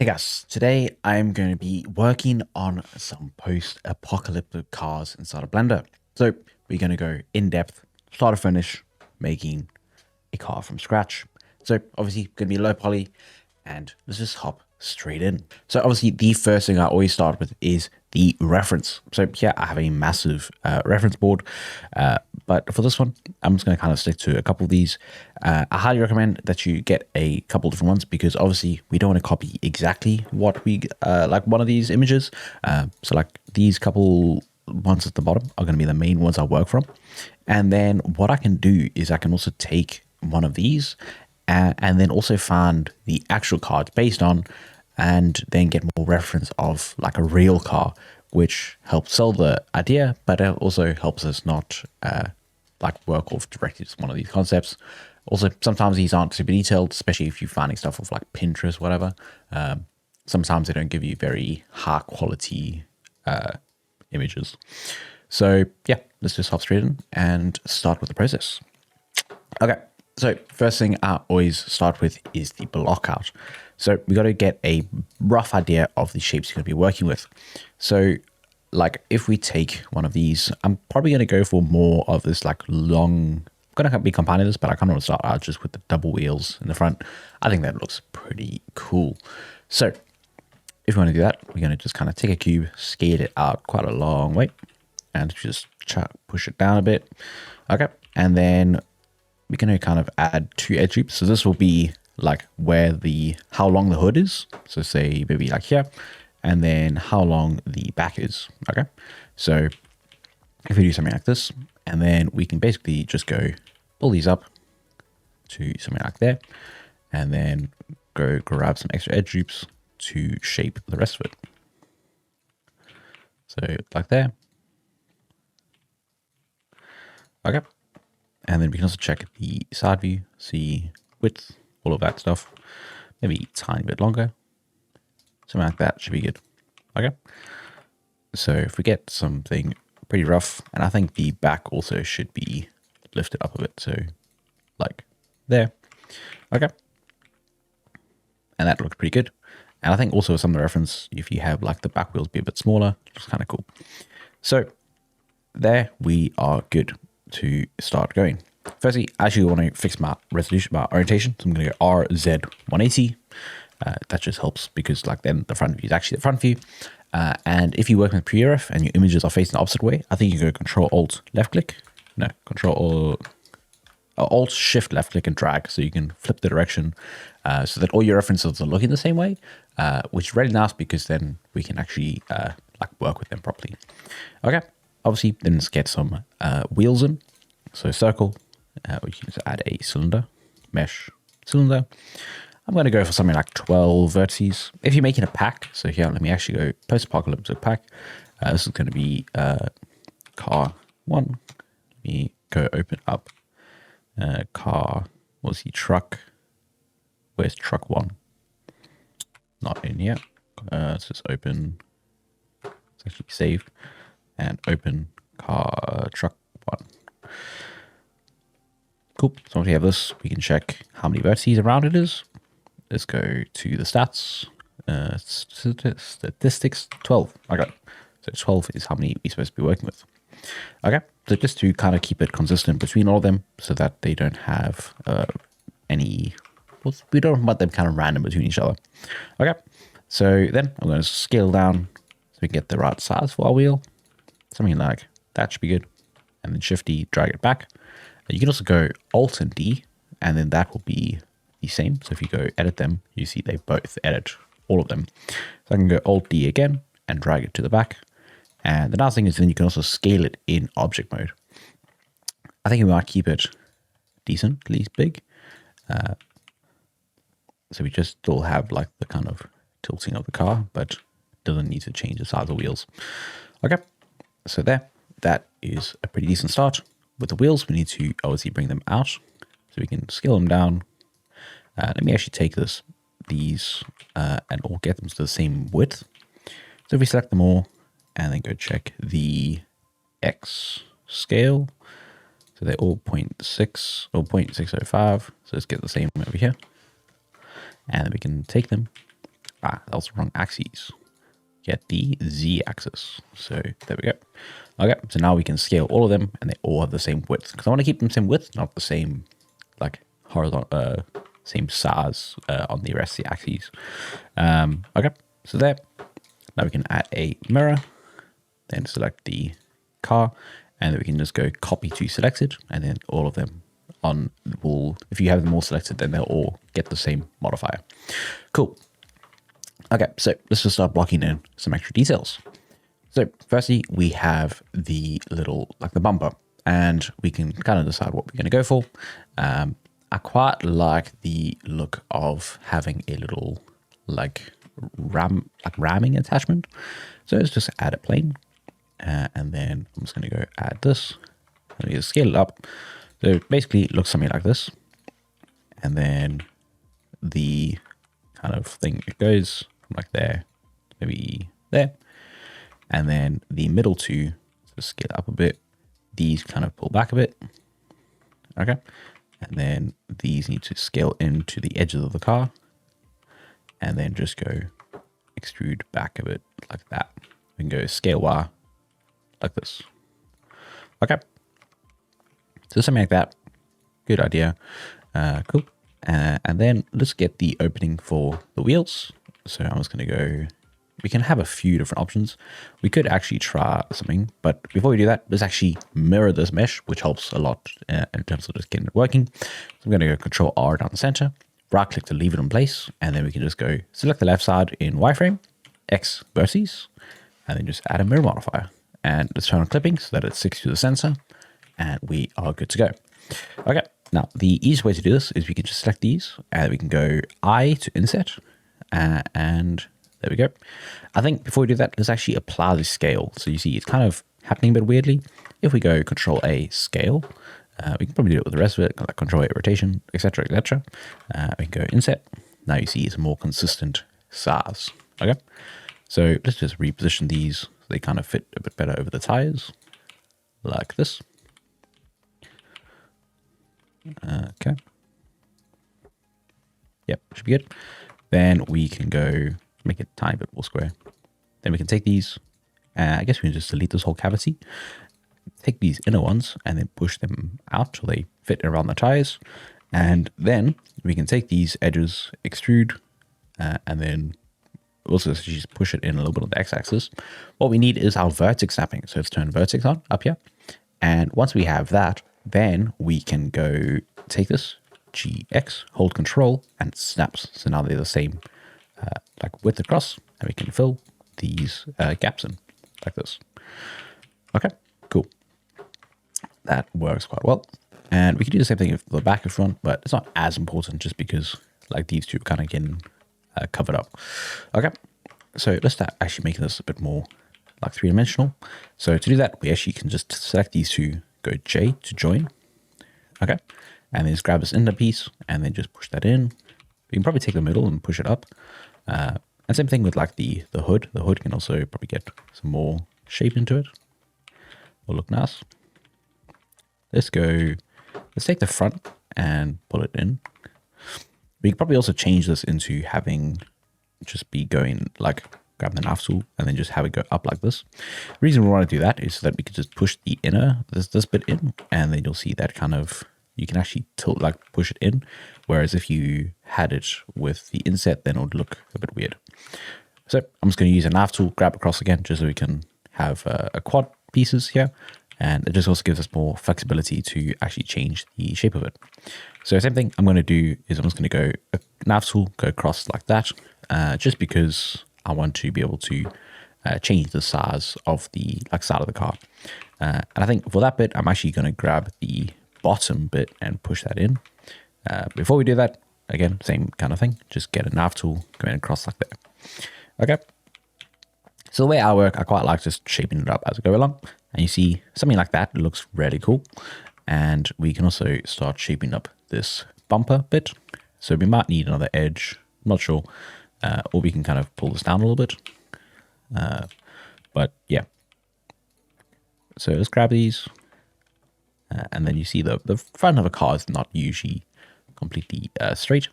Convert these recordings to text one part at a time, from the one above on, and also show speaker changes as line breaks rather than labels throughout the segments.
Hey guys, today I'm going to be working on some post-apocalyptic cars inside of Blender. So we're going to go in depth, start to finish, making a car from scratch. So obviously going to be low poly, and let's just hop straight in. So obviously the first thing I always start with is the reference. So here I have a massive reference board, but for this one, I'm just going to kind of stick to a couple of these. I highly recommend that you get a couple different ones because obviously we don't want to copy exactly what we like one of these images. So like these couple ones at the bottom are going to be the main ones I work from. And then what I can do is I can also take one of these and then also find the actual car it's based on and then get more reference of like a real car, which helps sell the idea, but it also helps us not like work off directly to one of these concepts. Also, sometimes these aren't super detailed, especially if you're finding stuff off like Pinterest, whatever. Sometimes they don't give you very high quality images. So yeah, let's just hop straight in and start with the process. Okay, so first thing I always start with is the block out. So we got to get a rough idea of the shapes you're going to be working with. So like if we take one of these, I'm probably going to go for more of this like long, I'm going to be combining this, but I kind of want to start out just with the double wheels in the front. I think that looks pretty cool. So if we want to do that, we're going to just kind of take a cube, scale it out quite a long way and just push it down a bit. Okay, and then we're going to kind of add two edge loops. So this will be like where how long the hood is. So say maybe like here, and then how long the back is. Okay, so if we do something like this, and then we can basically just go pull these up to something like there, and then go grab some extra edge loops to shape the rest of it. So like there. Okay. And then we can also check the side view, see width, all of that stuff. Maybe a tiny bit longer. Something like that should be good. Okay. So if we get something pretty rough, and I think the back also should be lifted up a bit. So like there. Okay. And that looks pretty good. And I think also some of the reference, if you have like the back wheels be a bit smaller, looks kind of cool. So there we are good to start going. Firstly, I actually want to fix my resolution, my orientation. So I'm going to go RZ180. That just helps because like then the front view is actually the front view. And if you work with pre-ref and your images are facing the opposite way, I think you go Control Alt left click. No, Control Alt Shift left click and drag, so you can flip the direction so that all your references are looking the same way, which is really nice because then we can actually like work with them properly. Okay. Obviously, then let's get some wheels in. So circle, we can just add a cylinder, mesh cylinder. I'm going to go for something like 12 vertices. If you're making a pack, so here, let me actually go post-apocalyptic pack. This is going to be car 1. Let me go open up car, what's the truck? Where's truck 1? Not in here. Let's just open, it's actually saved. And open car truck 1. Cool. So once we have this, we can check how many vertices around it is. Let's go to the stats. Statistics 12. Okay. So 12 is how many we're supposed to be working with. Okay. So just to kind of keep it consistent between all of them so that they don't have any, well, we don't want them kind of random between each other. Okay. So then I'm going to scale down so we can get the right size for our wheel. Something like that should be good. And then Shift D, drag it back. You can also go Alt and D, and then that will be the same. So if you go edit them, you see they both edit all of them. So I can go Alt D again and drag it to the back. And the nice thing is then you can also scale it in object mode. I think we might keep it decently big. So we just still have like the kind of tilting of the car, but doesn't need to change the size of the wheels. Okay. So there, that is a pretty decent start. With the wheels, we need to obviously bring them out so we can scale them down. Let me actually take these and all get them to the same width. So if we select them all and then go check the X scale, so they're all 0.6 or 0.605. So let's get the same over here. And then we can take them, that was the wrong axis. Get the Z axis. So there we go. Okay, so now we can scale all of them and they all have the same width. Because I want to keep them same width, not the same like horizontal, same size on the rest of the axes. Okay, so there. Now we can add a mirror, then select the car, and then we can just go copy to selected, and then all of them if you have them all selected, then they'll all get the same modifier. Cool. Okay, so let's just start blocking in some extra details. So firstly, we have the the bumper, and we can kind of decide what we're going to go for. I quite like the look of having a little ramming attachment. So let's just add a plane, and then I'm just going to go add this. Let me just scale it up. So basically, it looks something like this, and then the kind of thing it goes like there, maybe there, and then the middle two, just scale it up a bit. These kind of pull back a bit, okay, and then these need to scale into the edges of the car, and then just go extrude back a bit like that. We can go scale Y like this. Okay, so something like that. Good idea. Cool. And then let's get the opening for the wheels. So I'm just going to go, we can have a few different options. We could actually try something, but before we do that, let's actually mirror this mesh, which helps a lot in terms of just getting it working. So I'm going to go Control R down the center, right click to leave it in place, and then we can just go select the left side in wireframe, X vertices, and then just add a mirror modifier. And let's turn on clipping so that it sticks to the sensor, and we are good to go. Okay, now the easiest way to do this is we can just select these, and we can go I to inset, and there we go. I think before we do that, let's actually apply the scale. So you see it's kind of happening a bit weirdly. If we go Control A scale, we can probably do it with the rest of it, like Control A rotation, etc., etc. We can go inset. Now you see it's a more consistent size. Okay, so let's just reposition these so they kind of fit a bit better over the tires, like this. Okay. Yep, should be good. Then we can go make it a tiny bit more square. Then we can take these, I guess we can just delete this whole cavity. Take these inner ones and then push them out till they fit around the tires. And then we can take these edges, extrude, and then also just push it in a little bit on the x-axis. What we need is our vertex snapping. So let's turn vertex on up here. And once we have that, then we can go take this GX, hold control, and it snaps. So now they're the same like width across, and we can fill these gaps in like this. Okay, cool. That works quite well. And we can do the same thing with the back and front, but it's not as important just because like these two kind of getting covered up. Okay, so let's start actually making this a bit more like three-dimensional. So to do that, we actually can just select these two, go J to join. Okay, and then just grab this inner piece and then just push that in. We can probably take the middle and push it up. And same thing with like the hood. The hood can also probably get some more shape into it. Will look nice. Let's take the front and pull it in. We can probably also change this into having just be going like grab the knife tool and then just have it go up like this. The reason we want to do that is so that we can just push the inner, this bit in, and then you'll see that kind of, you can actually tilt, like push it in. Whereas if you had it with the inset, then it would look a bit weird. So I'm just going to use a knife tool, grab across again, just so we can have a quad pieces here. And it just also gives us more flexibility to actually change the shape of it. So same thing I'm going to do is I'm just going to go a knife tool, go across like that, just because I want to be able to change the size of the side of the car. And I think for that bit, I'm actually going to grab the bottom bit and push that in. Before we do that, again, same kind of thing. Just get a knife tool, going across like that. Okay. So the way I work, I quite like just shaping it up as I go along. And you see something like that, it looks really cool. And we can also start shaping up this bumper bit. So we might need another edge, I'm not sure. Or we can kind of pull this down a little bit. But yeah. So let's grab these. And then you see the front of a car is not usually completely straight.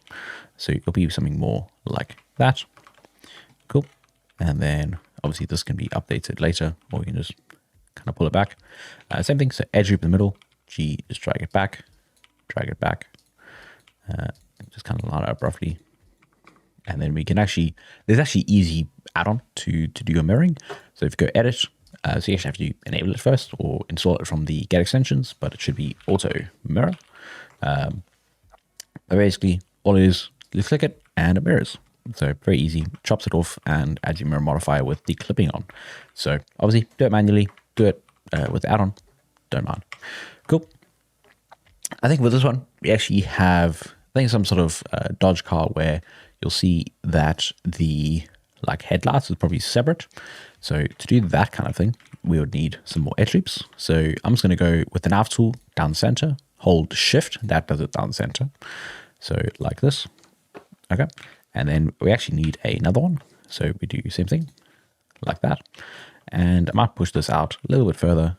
So it'll be something more like that. Cool. And then obviously this can be updated later, or we can just kind of pull it back. Same thing, so edge group in the middle, G, just drag it back, just kind of line it up roughly. And then we can actually, there's actually easy add-on to do your mirroring. So if you go edit, so you actually have to enable it first or install it from the get extensions, but it should be auto mirror. But basically all it is, you click it and it mirrors. So very easy, chops it off and adds your mirror modifier with the clipping on. So obviously do it manually, do it with the add-on, don't mind. Cool. I think with this one, we actually have, I think some sort of Dodge car where you'll see that the like headlights is probably separate. So to do that kind of thing, we would need some more edge loops. So I'm just going to go with the nav tool down the center, hold shift, that does it down the center. So like this, okay. And then we actually need another one. So we do the same thing like that. And I might push this out a little bit further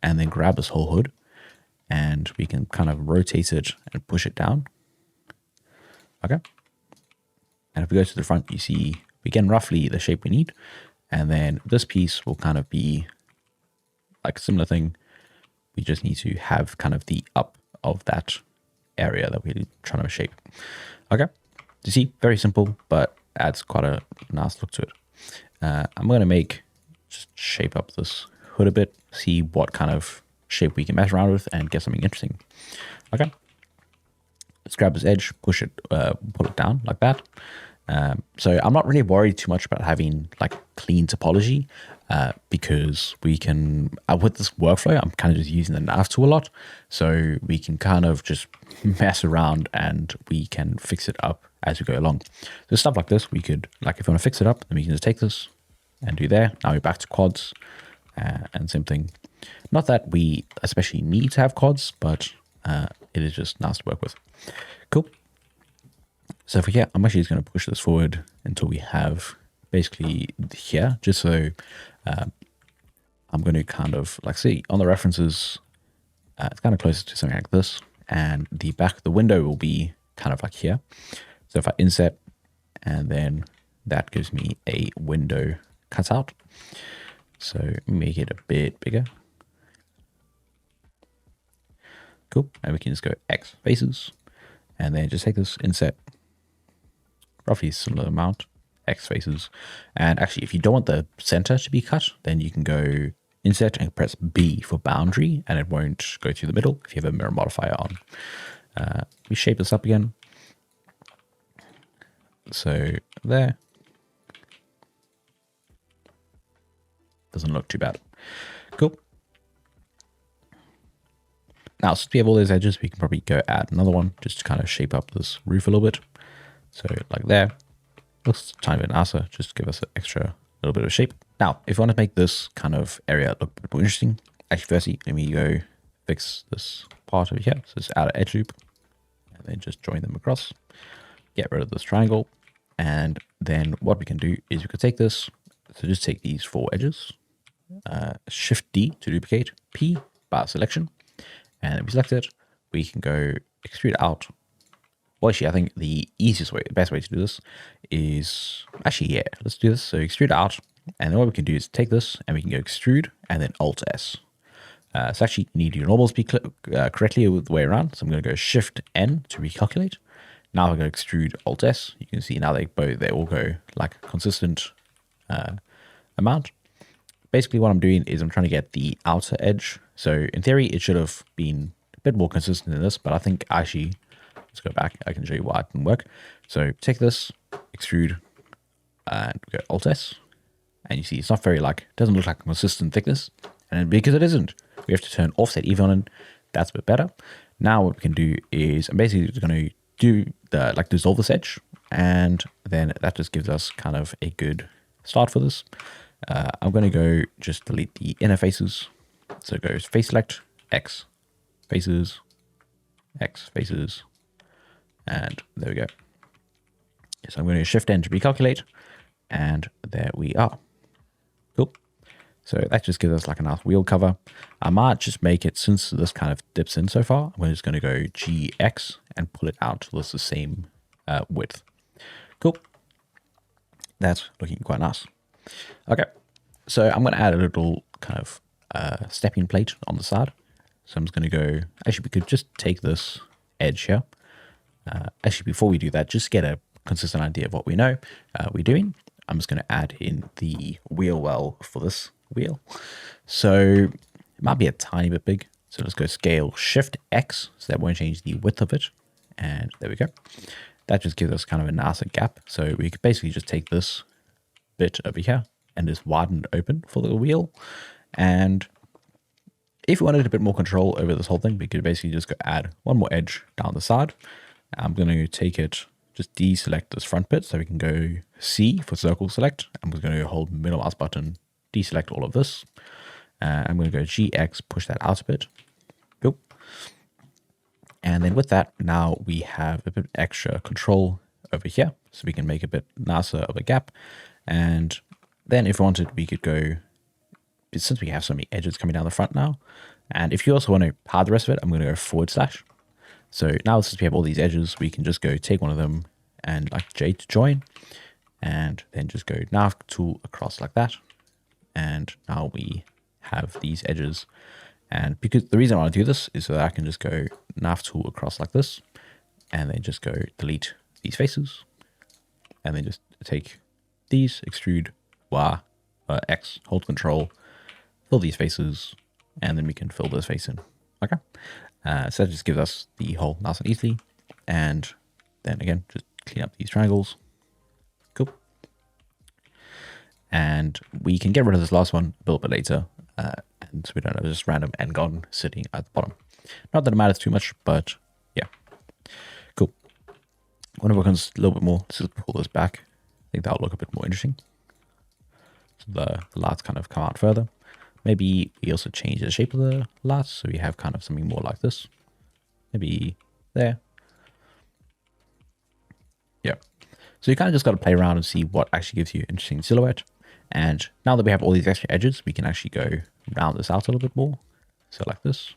and then grab this whole hood and we can kind of rotate it and push it down. Okay. And if we go to the front, you see we get roughly the shape we need. And then this piece will kind of be like a similar thing. We just need to have kind of the up of that area that we're trying to shape. Okay. You see, very simple, but adds quite a nice look to it. I'm going to just shape up this hood a bit, see what kind of shape we can mess around with and get something interesting. Okay. Let's grab this edge, push it, pull it down like that. So I'm not really worried too much about having like clean topology because we can, with this workflow, I'm kind of just using the nav tool a lot. So we can kind of just mess around and we can fix it up as we go along. So stuff like this, we could, like if you want to fix it up, then we can just take this and do there. Now we're back to quads and same thing. Not that we especially need to have quads, but it is just nice to work with. Cool. So for here, I'm actually just going to push this forward until we have basically here, just so I'm going to kind of like see on the references, it's kind of closer to something like this. And the back of the window will be kind of like here. So if I inset and then that gives me a window cutout. So make it a bit bigger. Cool. And we can just go X faces and then just take this inset, roughly similar amount, X faces. And actually, if you don't want the center to be cut, then you can go inset and press B for boundary and it won't go through the middle if you have a mirror modifier on. We shape this up again. So there. Doesn't look too bad. Cool. Now, since we have all those edges, we can probably go add another one just to kind of shape up this roof a little bit. So like there, looks a tiny bit nicer, just to give us an extra little bit of shape. Now, if you want to make this kind of area look a bit more interesting, actually firstly, let me go fix this part over here. So it's outer edge loop and then just join them across, get rid of this triangle. And then what we can do is we could take this. So just take these 4 edges, Shift D to duplicate, P by selection. And if we select it, we can go extrude out. Well, actually, I think the easiest way, the best way to do this is actually, yeah, let's do this. So extrude out. And then what we can do is take this and we can go extrude and then Alt S. So actually, you need your normals be correctly the way around. So I'm going to go Shift N to recalculate. Now I'm going to extrude Alt S. You can see now they all go like a consistent amount. Basically, what I'm doing is I'm trying to get the outer edge. So in theory, it should have been a bit more consistent than this, but I think actually, let's go back. I can show you why it didn't work. So take this, extrude, and go Alt S. And you see it's not very like, it doesn't look like a consistent thickness. And because it isn't, we have to turn offset even on. That's a bit better. Now what we can do is I'm basically just going to do the like dissolve this edge. And then that just gives us kind of a good start for this. I'm going to go just delete the inner faces. So it goes face select, X, faces, X, faces, and there we go. So I'm going to Shift N to recalculate, and there we are. Cool. So that just gives us like a nice wheel cover. I might just make it, since this kind of dips in so far, I'm just going to go GX and pull it out to the same width. Cool. That's looking quite nice. Okay, so I'm going to add a little kind of stepping plate on the side. So I'm just going to go, actually we could just take this edge here. Actually, before we do that, just get a consistent idea of what we know we're doing. I'm just going to add in the wheel well for this wheel. So it might be a tiny bit big. So let's go scale Shift X, so that won't change the width of it. And there we go. That just gives us kind of a nicer gap. So we could basically just take this bit over here and just widen it open for the wheel. And if we wanted a bit more control over this whole thing, we could basically just go add one more edge down the side. I'm going to take it, just deselect this front bit, so we can go C for circle select. I'm just going to hold middle mouse button, deselect all of this. I'm going to go GX, push that out a bit. Cool. And then with that, now we have a bit extra control over here, so we can make a bit nicer of a gap. And then if we wanted, we could go, since we have so many edges coming down the front now, and if you also want to hide the rest of it, I'm going to go /. So now since we have all these edges, we can just go take one of them and like J to join, and then just go nav tool across like that. And now we have these edges. And because the reason I want to do this is so that I can just go nav tool across like this, and then just go delete these faces, and then just take these, extrude Y, X, hold control, fill these faces, and then we can fill this face in. Okay. So that just gives us the hole nice and easily. And then again, just clean up these triangles. Cool. And we can get rid of this last one a little bit later. And so we don't have just random n-gon sitting at the bottom. Not that it matters too much, but yeah. Cool. I want to work on this a little bit more. Let's just pull this back. I think that'll look a bit more interesting. So the lights kind of come out further. Maybe we also change the shape of the lights, so we have kind of something more like this. Maybe there. Yeah. So you kind of just got to play around and see what actually gives you an interesting silhouette. And now that we have all these extra edges, we can actually go round this out a little bit more. So like this.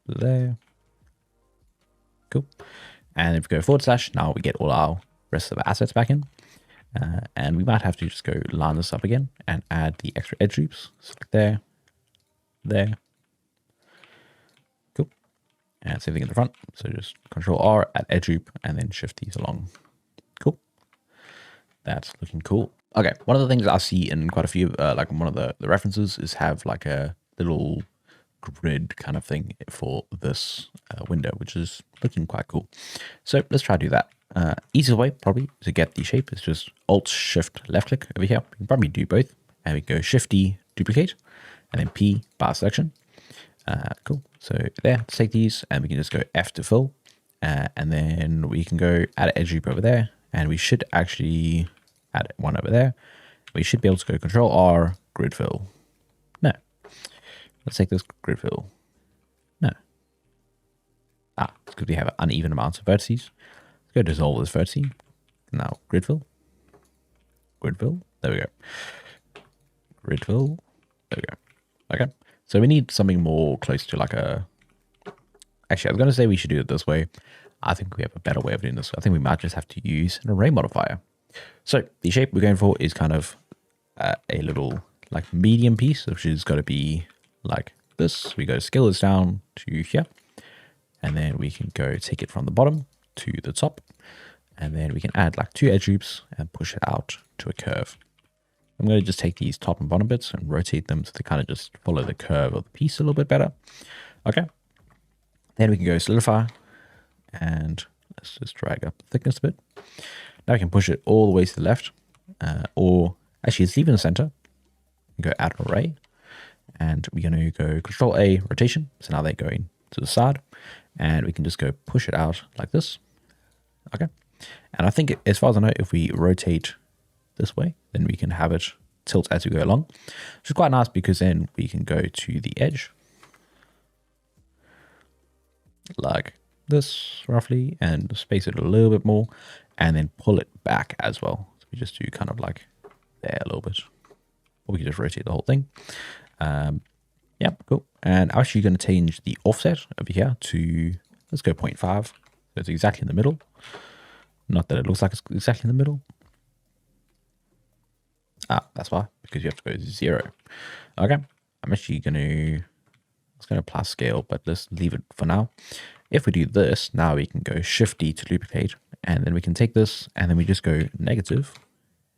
There. Cool. And if we go /, now we get all our rest of the assets back in. And we might have to just go line this up again and add the extra edge loops. So like there, there. Cool. And same thing in the front. So just Control R, add edge loop, and then shift these along. Cool. That's looking cool. Okay, one of the things I see in quite a few, like one of the references is have like a little grid kind of thing for this window, which is looking quite cool. So let's try to do that. Easiest way probably to get the shape is just Alt Shift left click over here. We can probably do both, and we go Shift D duplicate, and then P bar selection. Cool. So there, let's take these, and we can just go F to fill, and then we can go add an edge loop over there, and we should actually add one over there. We should be able to go Control R, grid fill. No. Let's take this grid fill. No. It's because we have an uneven amount of vertices. Let's go dissolve this vertex. Now grid fill. Grid fill. There we go. Grid fill. There we go. Okay. So we need something more close to like a... Actually, I was going to say we should do it this way. I think we have a better way of doing this. I think we might just have to use an array modifier. So the shape we're going for is kind of a little like medium piece, which is got to be like this. We go scale this down to here, and then we can go take it from the bottom to the top, and then we can add like 2 edge loops and push it out to a curve. I'm going to just take these top and bottom bits and rotate them so they kind of just follow the curve of the piece a little bit better. Okay. Then we can go solidify, and let's just drag up the thickness a bit. Now we can push it all the way to the left, or actually it's leave in the center. Go add an array, and we're going to go Control A rotation. So now they're going to the side, and we can just go push it out like this. Okay. And I think as far as I know, if we rotate this way, then we can have it tilt as we go along, which is quite nice because then we can go to the edge like this roughly and space it a little bit more, and then pull it back as well. So we just do kind of like there a little bit, or we can just rotate the whole thing. Yeah, cool. And I'm actually going to change the offset over here to, let's go 0.5. So it's exactly in the middle. Not that it looks like it's exactly in the middle. Ah, that's why, because you have to go 0. Okay, I'm actually it's going to apply scale, but let's leave it for now. If we do this, now we can go Shift D to duplicate, and then we can take this, and then we just go negative,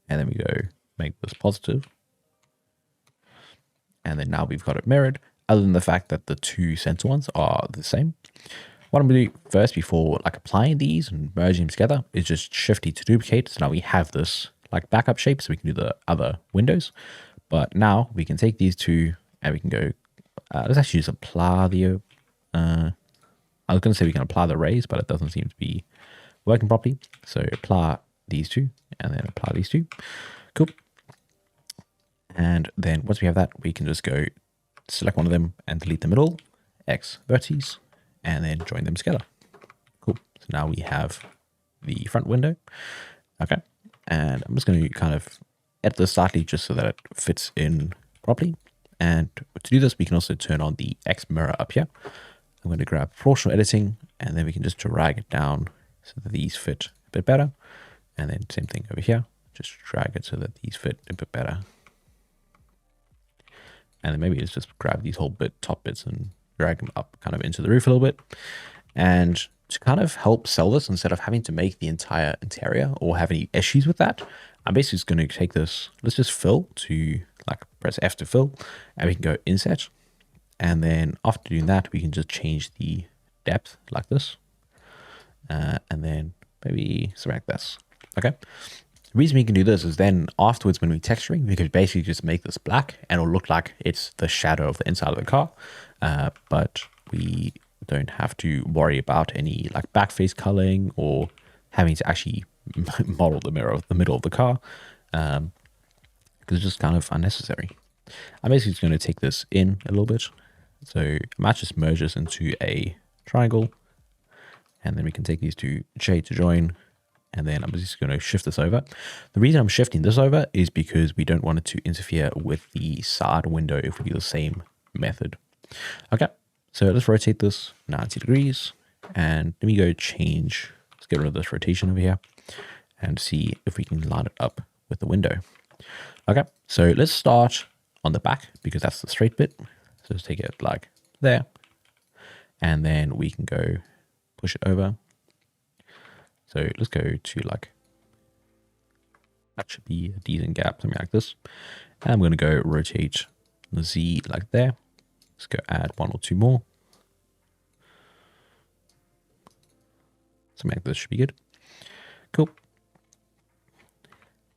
and then we go make this positive. And then now we've got it mirrored, other than the fact that the two center ones are the same. What I'm going to do first before like applying these and merging them together is just Shift D to duplicate. So now we have this like backup shape so we can do the other windows. But now we can take these two and we can go, let's actually just apply the, I was going to say we can apply the rays, but it doesn't seem to be working properly. So apply these two and then apply these two. Cool. And then once we have that, we can just go select one of them and delete the middle, X vertices, and then join them together. Cool. So now we have the front window. Okay. And I'm just going to kind of edit this slightly just so that it fits in properly. And to do this, we can also turn on the X mirror up here. I'm going to grab proportional editing, and then we can just drag it down so that these fit a bit better. And then same thing over here. Just drag it so that these fit a bit better. And then maybe let's just grab these whole top bits and drag them up kind of into the roof a little bit. And to kind of help sell this, instead of having to make the entire interior or have any issues with that, I'm basically just going to take this, let's just fill to like press F to fill, and we can go inset. And then after doing that, we can just change the depth like this. And then maybe something like this. Okay. The reason we can do this is then afterwards when we're texturing, we could basically just make this black and it'll look like it's the shadow of the inside of the car. But we don't have to worry about any like backface coloring or having to actually model the mirror of the middle of the car, because it's just kind of unnecessary. I'm basically just going to take this in a little bit. So I might just merge this into a triangle, and then we can take these two J to join. And then I'm just going to shift this over. The reason I'm shifting this over is because we don't want it to interfere with the side window if we do the same method. Okay, so let's rotate this 90 degrees. And let me go change. Let's get rid of this rotation over here and see if we can line it up with the window. Okay, so let's start on the back because that's the straight bit. So let's take it like there. And then we can go push it over. So let's go to like, that should be a decent gap, something like this. And I'm going to go rotate the Z like there. Let's go add 1 or 2 more. Something like this should be good. Cool.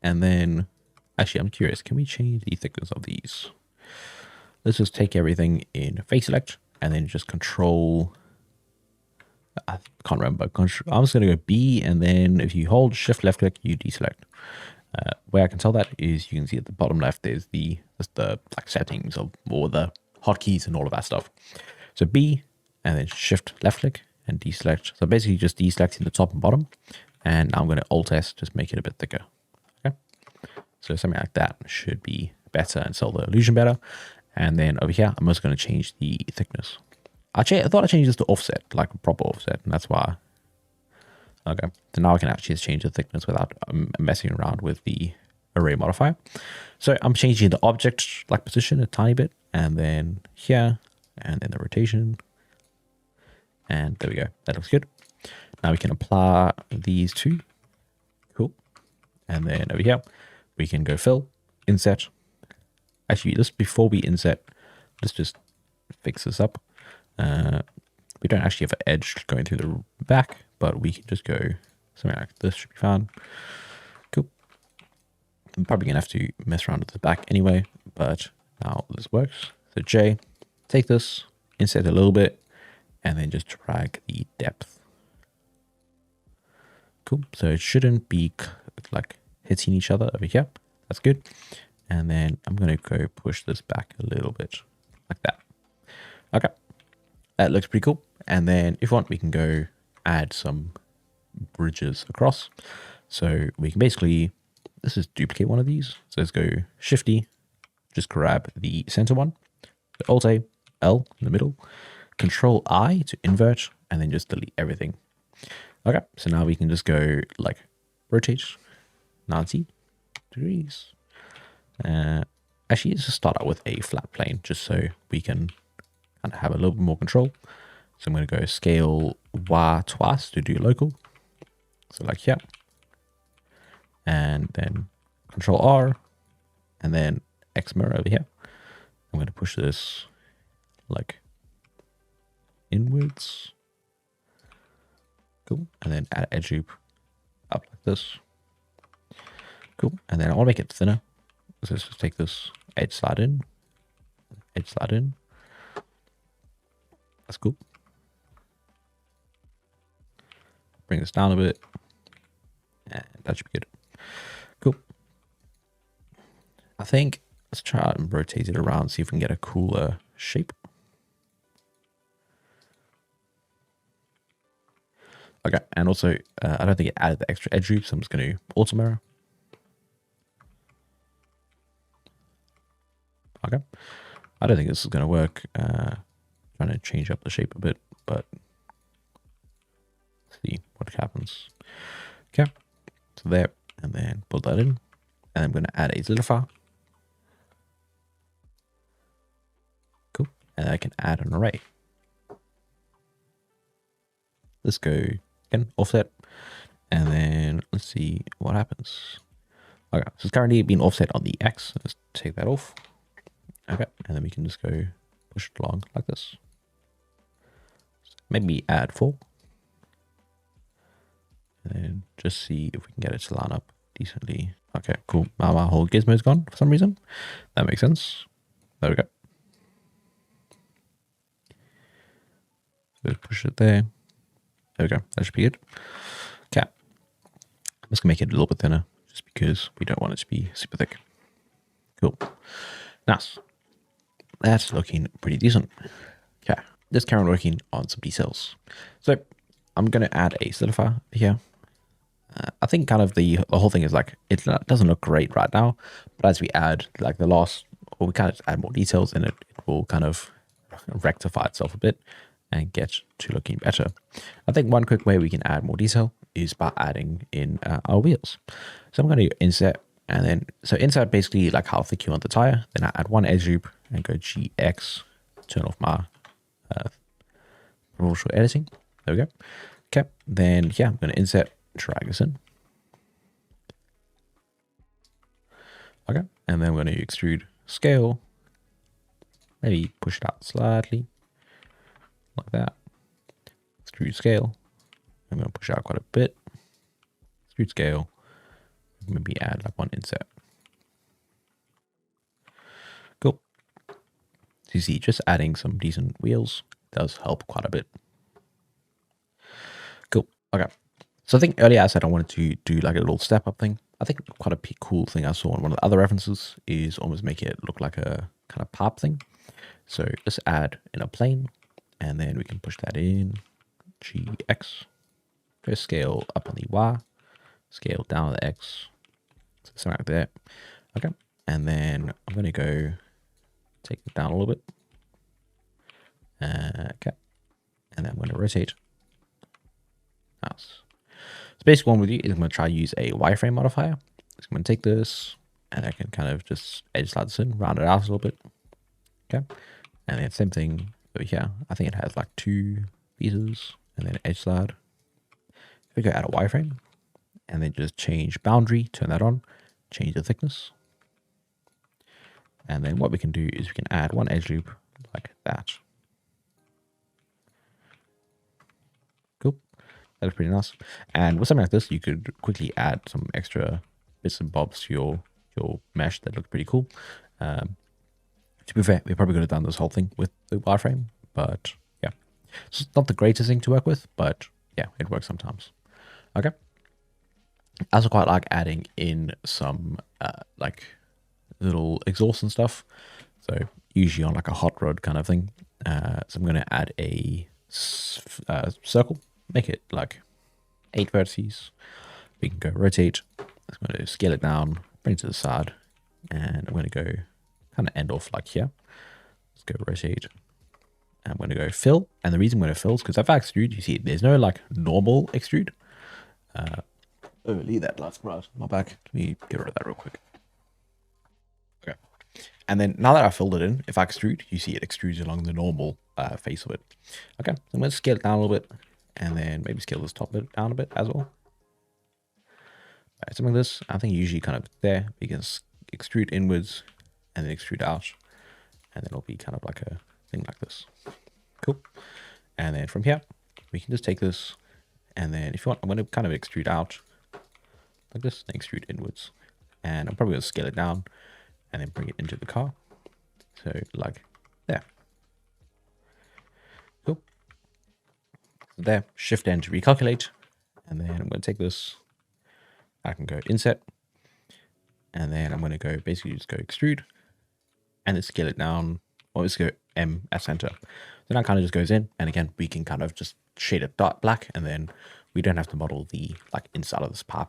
And then, actually, I'm curious, can we change the thickness of these? Let's just take everything in face select and then just control. I can't remember. I'm just going to go B, and then if you hold shift left click, you deselect. Where I can tell that is you can see at the bottom left, there's the like settings of all the hotkeys and all of that stuff. So B, and then shift left click and deselect. So basically just deselecting the top and bottom. And now I'm going to Alt S, just make it a bit thicker. Okay. So something like that should be better and sell the illusion better. And then over here, I'm just going to change the thickness. I thought I changed this to offset, like a proper offset, and that's why. Okay, so now I can actually just change the thickness without messing around with the array modifier. So I'm changing the object like position a tiny bit, and then here, and then the rotation. And there we go. That looks good. Now we can apply these two. Cool. And then over here, we can go fill, inset. Actually, just before we inset, let's just fix this up. We don't actually have an edge going through the back, but we can just go something like this, should be fine. Cool. I'm probably gonna have to mess around with the back anyway, but now this works. So J, take this, inset a little bit, and then just drag the depth. Cool. So it shouldn't be like hitting each other over here. That's good. And then I'm gonna go push this back a little bit like that. Okay. That looks pretty cool. And then if you want, we can go add some bridges across. So we can basically, let's just duplicate one of these. So let's go Shift D, just grab the center one, Alt A, L in the middle, Control I to invert, and then just delete everything. Okay, so now we can just go like rotate 90 degrees. Actually, let's just start out with a flat plane just so we can kind of have a little bit more control. So I'm going to go scale Y twice to do local. So like here. And then Control R. And then X mirror over here. I'm going to push this like inwards. Cool. And then add edge loop up like this. Cool. And then I want to make it thinner. So let's just take this edge slide in. Edge slide in. That's cool. Bring this down a bit. And that should be good. Cool. I think let's try and rotate it around, see if we can get a cooler shape. Okay, and also I don't think it added the extra edge loop, so I'm just going to auto mirror. Okay, I don't think this is going to work. Trying to change up the shape a bit, but see what happens. Okay, so there, and then put that in, and I'm going to add a solidifier. Cool, and I can add an array. Let's go again, offset, and then let's see what happens. Okay, so it's currently being offset on the X. Let's take that off. Okay, and then we can just go push it along like this. Maybe add 4. And then just see if we can get it to line up decently. Okay, cool. Now my whole gizmo's gone for some reason. That makes sense. There we go. So push it there. There we go. That should be good. Okay. I'm just going to make it a little bit thinner just because we don't want it to be super thick. Cool. Nice. That's looking pretty decent. Okay. Let's carry on working on some details. So I'm going to add a solidifier here. I think kind of the whole thing is like, it doesn't look great right now, but as we add like the last, or we kind of add more details in it, it will kind of rectify itself a bit and get to looking better. I think one quick way we can add more detail is by adding in our wheels. So I'm going to insert, and then, so insert basically like how thick you want the tire. Then I add one edge loop and go GX, turn off my proportional editing. There we go. Okay, then yeah, I'm going to insert, drag this in. Okay, and then I'm going to extrude scale. Maybe push it out slightly, like that. Extrude scale. I'm going to push out quite a bit. Extrude scale. Maybe add like one insert. Cool. So you see, just adding some decent wheels does help quite a bit. Cool. Okay. So I think earlier I said I wanted to do like a little step up thing. I think quite a cool thing I saw in one of the other references is almost make it look like a kind of pipe thing. So let's add in a plane, and then we can push that in. GX. Go scale up on the Y, scale down on the X. So something like that. Okay. And then I'm going to go take it down a little bit. Okay. And then I'm going to rotate. Nice. So basically what I'm going to do is I'm going to try to use a wireframe modifier. So I'm going to take this and I can kind of just edge slide this in, round it out a little bit. Okay. And then same thing over here. I think it has like 2 pieces and then edge slide. If we go add a wireframe and then just change boundary, turn that on, change the thickness. And then what we can do is we can add one edge loop like that. Cool. That is pretty nice. And with something like this, you could quickly add some extra bits and bobs to your mesh that look pretty cool. To be fair, we probably could have done this whole thing with the wireframe, but yeah. It's not the greatest thing to work with, but yeah, it works sometimes. Okay. I also quite like adding in some like little exhaust and stuff. So usually on like a hot rod kind of thing. So I'm going to add a circle, make it like 8 vertices. We can go rotate. I'm going to scale it down, bring it to the side, and I'm going to go kind of end off like here. Let's go rotate I'm going to go fill. And the reason I'm going to fill is because if I extrude, you see there's no like normal extrude. Leave that last part. My back. Let me get rid of that real quick. Okay. And then now that I filled it in, if I extrude, you see it extrudes along the normal face of it. Okay. So I'm going to scale it down a little bit and then maybe scale this top bit down a bit as well. Right, something like this. I think usually kind of there. We can extrude inwards and then extrude out. And then it'll be kind of like a thing like this. Cool. And then from here, we can just take this. And then if you want, I'm going to kind of extrude out like this, then extrude inwards. And I'm probably going to scale it down and then bring it into the car. So like there. Cool. So there, shift N to recalculate. And then I'm going to take this. I can go inset. And then I'm going to go basically just go extrude. And then scale it down. Or let's go M at center. So that kind of just goes in. And again, we can kind of just shade it dark black. And then we don't have to model the like inside of this pipe.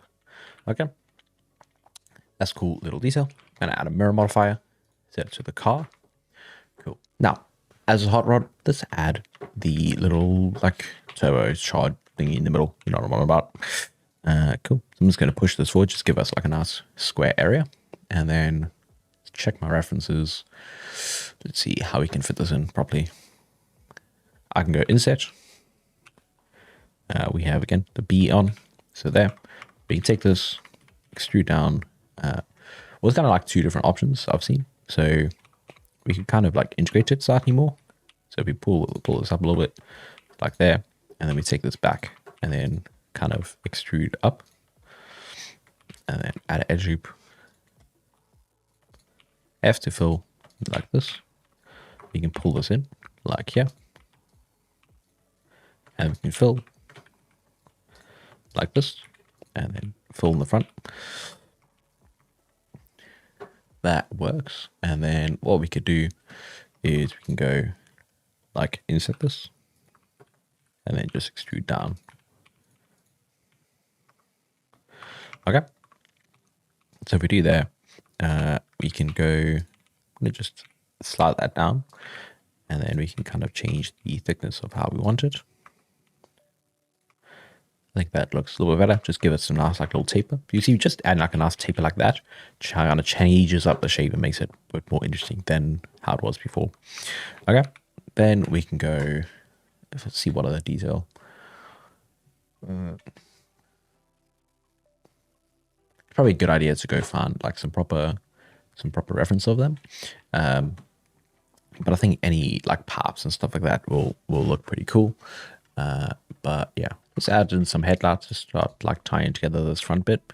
Okay. That's a cool little detail. I'm going to add a mirror modifier. Set it to the car. Cool. Now, as a hot rod, let's add the little like turbo charge thingy in the middle. You know what I'm on about. Cool. So I'm just going to push this forward. Just give us like a nice square area. And then check my references. Let's see how we can fit this in properly. I can go inset. We have again the B on. So there. We can take this, extrude down. Well, it's kind of like two different options I've seen. So we can kind of like integrate it slightly more. So if we pull this up a little bit, like there, and then we take this back and then kind of extrude up. And then add an edge loop. F to fill like this. We can pull this in like here. And we can fill like this. And then fill in the front. That works. And then what we could do is we can go like inset this. And then just extrude down. Okay. So if we do there, we can go, I'm going to just slide that down. And then we can kind of change the thickness of how we want it. I think that looks a little bit better. Just give it some nice like little taper. You see, just add like a nice taper like that, kind of changes up the shape and makes it a bit more interesting than how it was before. Okay, then we can go, let's see what other detail. Probably a good idea to go find like some proper reference of them. But I think any like pops and stuff like that will look pretty cool. But yeah, let's add in some headlights to start like tying together this front bit.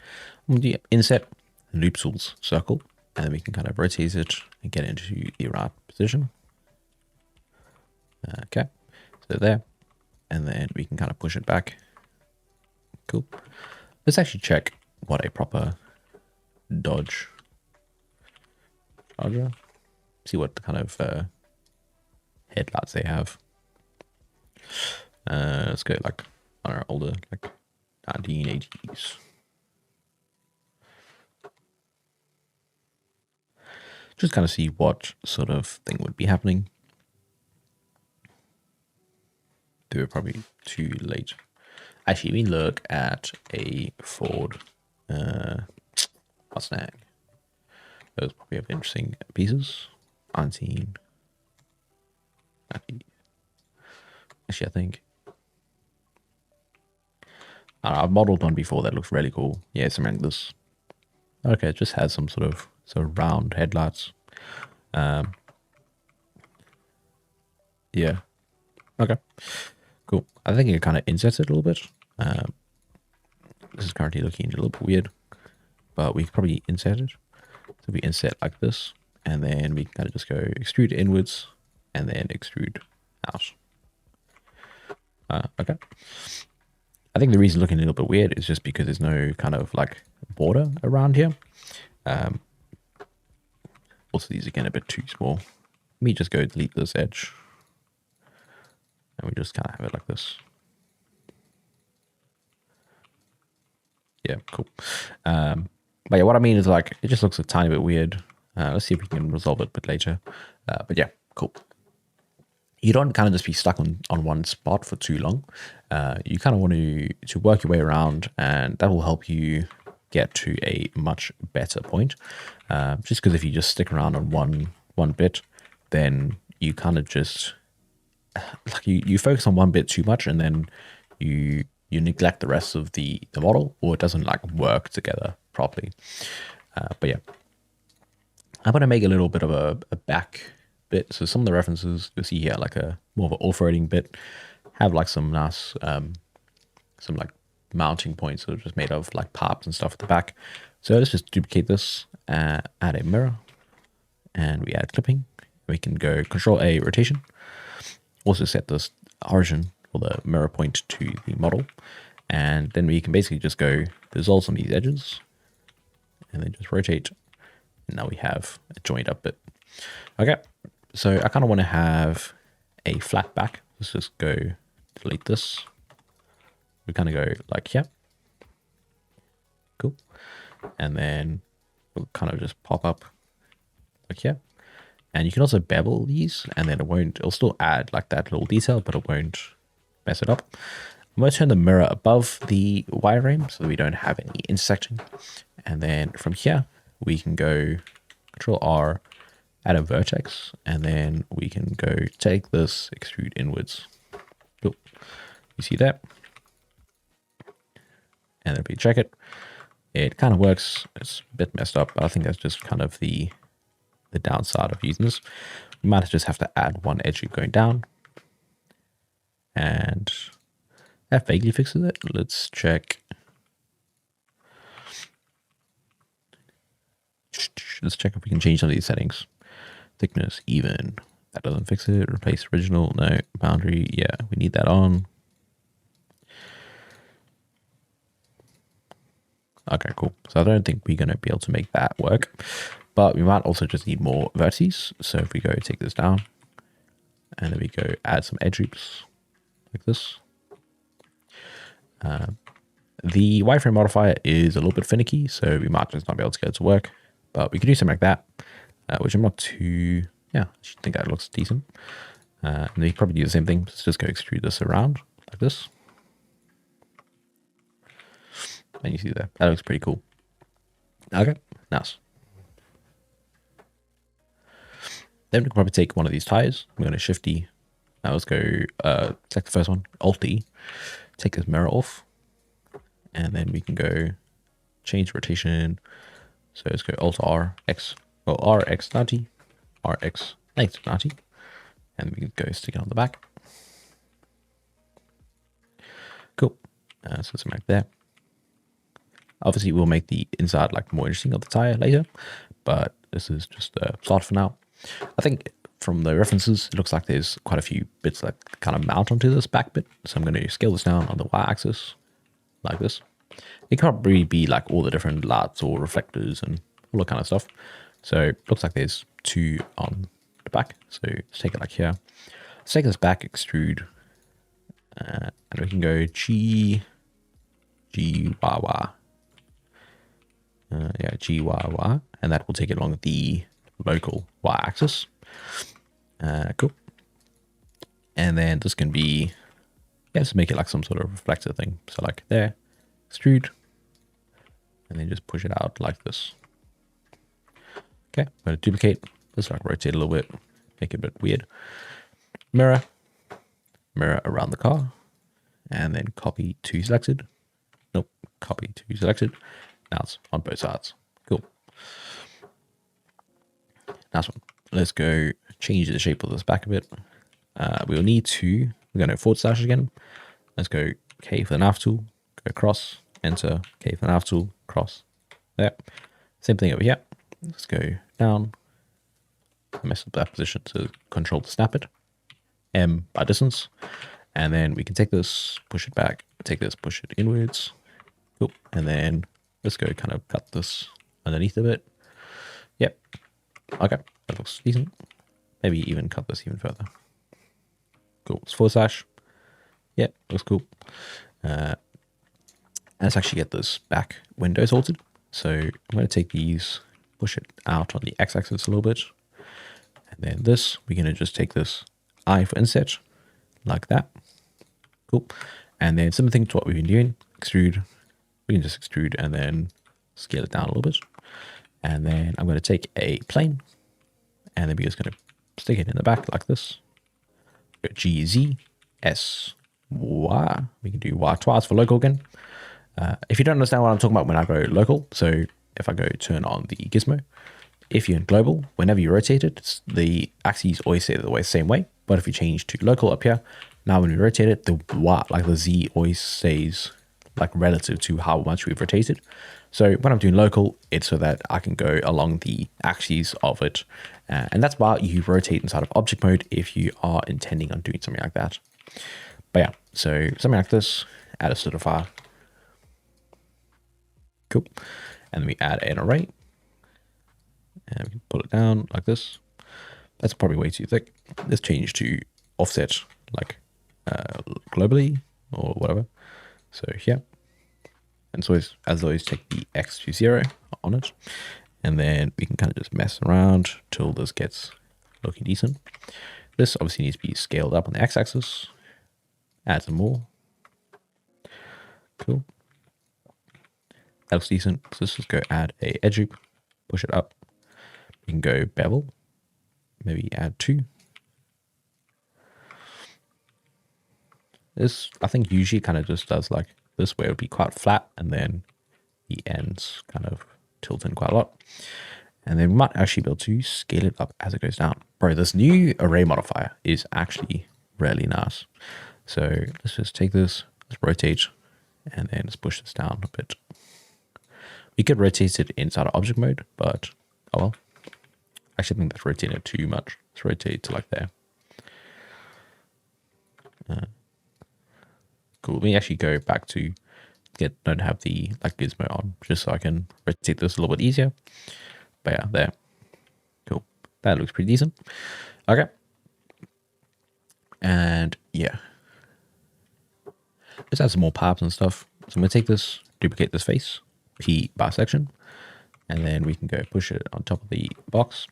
Inset, loop tools, circle, and then we can kind of rotate it and get it into the right position. Okay, so there, and then we can kind of push it back. Cool. Let's actually check what a proper Dodge Charger. See what the kind of headlights they have. Let's go like on our older, like 1980s. Just kind of see what sort of thing would be happening. Do it probably too late. Actually, we look at a Ford Mustang. Those probably have interesting pieces. 19. Actually, I think. I've modeled one before that looks really cool. Yeah, something like this. Okay, it just has some sort of round headlights. Yeah. Okay. Cool. I think it kind of insets it a little bit. This is currently looking a little bit weird, but we could probably insert it. So we inset like this, and then we kind of just go extrude inwards, and then extrude out. Okay. I think the reason looking a little bit weird is just because there's no kind of like border around here. Also, these are getting a bit too small. Let me just go delete this edge. And we just kind of have it like this. Yeah, cool. But yeah, what I mean is like, it just looks a tiny bit weird. Let's see if we can resolve it a bit later. But yeah, cool. you don't kind of just be stuck on one spot for too long. You kind of want to work your way around, and that will help you get to a much better point. Just because if you just stick around on one bit, then you kind of just like you focus on one bit too much, and then you neglect the rest of the model, or it doesn't like work together properly. But yeah, I'm going to make a little bit of a back bit. So some of the references you'll see here, like a more of an off-roading bit, have like some nice, some like mounting points that are just made of like pipes and stuff at the back. So let's just duplicate this, add a mirror, and we add clipping. We can go Control A rotation. Also set this origin or the mirror point to the model, and then we can basically just go dissolve some of these edges, and then just rotate. And now we have a joined up bit. Okay, so I kind of want to have a flat back. Let's just go delete this. We kind of go like here. Cool. And then we'll kind of just pop up like here. And you can also bevel these, and then it'll still add like that little detail, but it won't mess it up. I'm going to turn the mirror above the wireframe so that we don't have any intersecting. And then from here, we can go Control R, add a vertex, and then we can go take this, extrude inwards. Cool. You see that? And then if we check it, it kind of works. It's a bit messed up, but I think that's just kind of the downside of using this. We might just have to add one edge loop going down. And that vaguely fixes it. Let's check. Let's check if we can change some of these settings. Thickness, even. That doesn't fix it. Replace original. No. Boundary. Yeah, we need that on. Okay, cool. So I don't think we're going to be able to make that work. But we might also just need more vertices. So if we go take this down, and then we go add some edge loops like this. The wireframe modifier is a little bit finicky, so we might just not be able to get it to work. But we could do something like that, which I'm not too, yeah, I should think that looks decent. And then you probably do the same thing. Let's just go extrude this around like this. And you see that looks pretty cool. Okay, nice. Then we can probably take one of these tires. I'm going to Shift D. Now let's go select the first one, Alt D. Take this mirror off. And then we can go change rotation. So let's go Alt R, X, well, RX 90, RX 90. And we can go stick it on the back. Cool. So something like that. Obviously, we'll make the inside like more interesting of the tire later, but this is just a start for now. I think from the references, it looks like there's quite a few bits that kind of mount onto this back bit. So I'm going to scale this down on the y-axis like this. It can probably be like all the different lights or reflectors and all that kind of stuff. So it looks like there's two on the back. So let's take it like here. Let's take this back, extrude, and we can go G, Y, Y. Yeah, G, Y, Y, and that will take it along the local y-axis. Cool. And then this can be, yeah, just make it like some sort of reflector thing. So like there, extrude, and then just push it out like this. Okay, I'm going to duplicate, just like rotate a little bit, make it a bit weird. Mirror around the car, and then copy to selected. Nope, copy to selected. Now it's on both sides. Cool. Nice one. Let's go change the shape of this back a bit. We'll need to, we're going to forward slash again. Let's go K for the nav tool, go across, enter, K for the nav tool, cross. There. Same thing over here. Let's go down, mess up that position to control to snap it. M by distance. And then we can take this, push it back, take this, push it inwards. Cool. And then let's go kind of cut this underneath a bit. Yep. Okay. That looks decent. Maybe even cut this even further. Cool. It's forward slash. Yep. Looks cool. Let's actually get this back window sorted. So I'm going to take these, push it out on the x-axis a little bit. And then this, we're going to just take this I for inset, like that. Cool. And then similar thing to what we've been doing, extrude. We can just extrude and then scale it down a little bit. And then I'm going to take a plane and then we're just going to stick it in the back like this. Go G, Z, S, Y. We can do Y twice for local again. If you don't understand what I'm talking about when I go local, so if I go turn on the gizmo, if you're in global, whenever you rotate it, the axes always stay the same way. But if you change to local up here, now when we rotate it, the Y, like the Z, always stays like relative to how much we've rotated. So when I'm doing local, it's so that I can go along the axes of it. And that's why you rotate inside of object mode if you are intending on doing something like that. But yeah, so something like this, add a solidifier. Cool. And then we add an array. And we can pull it down like this. That's probably way too thick. Let's change to offset like globally or whatever. So here. And so as always, take the X to 0 on it. And then we can kind of just mess around till this gets looking decent. This obviously needs to be scaled up on the X-axis. Add some more. Cool. That looks decent. So let's just go add a edge loop, push it up. We can go bevel, maybe add 2. This, I think, usually kind of just does like this, where it would be quite flat and then the ends kind of tilt in quite a lot. And then we might actually be able to scale it up as it goes down. Bro, this new array modifier is actually really nice. So let's just take this, let's rotate, and then let's push this down a bit. We could rotate it inside of object mode, but oh well. I actually think that's rotating it too much. Let's rotate to like there. Cool. Let me actually go back to don't have the like gizmo on, just so I can rotate this a little bit easier. But yeah, there. Cool. That looks pretty decent. Okay. And yeah. Let's add some more paths and stuff. So I'm gonna take this, duplicate this face, P bisection, and then we can go push it on top of the box.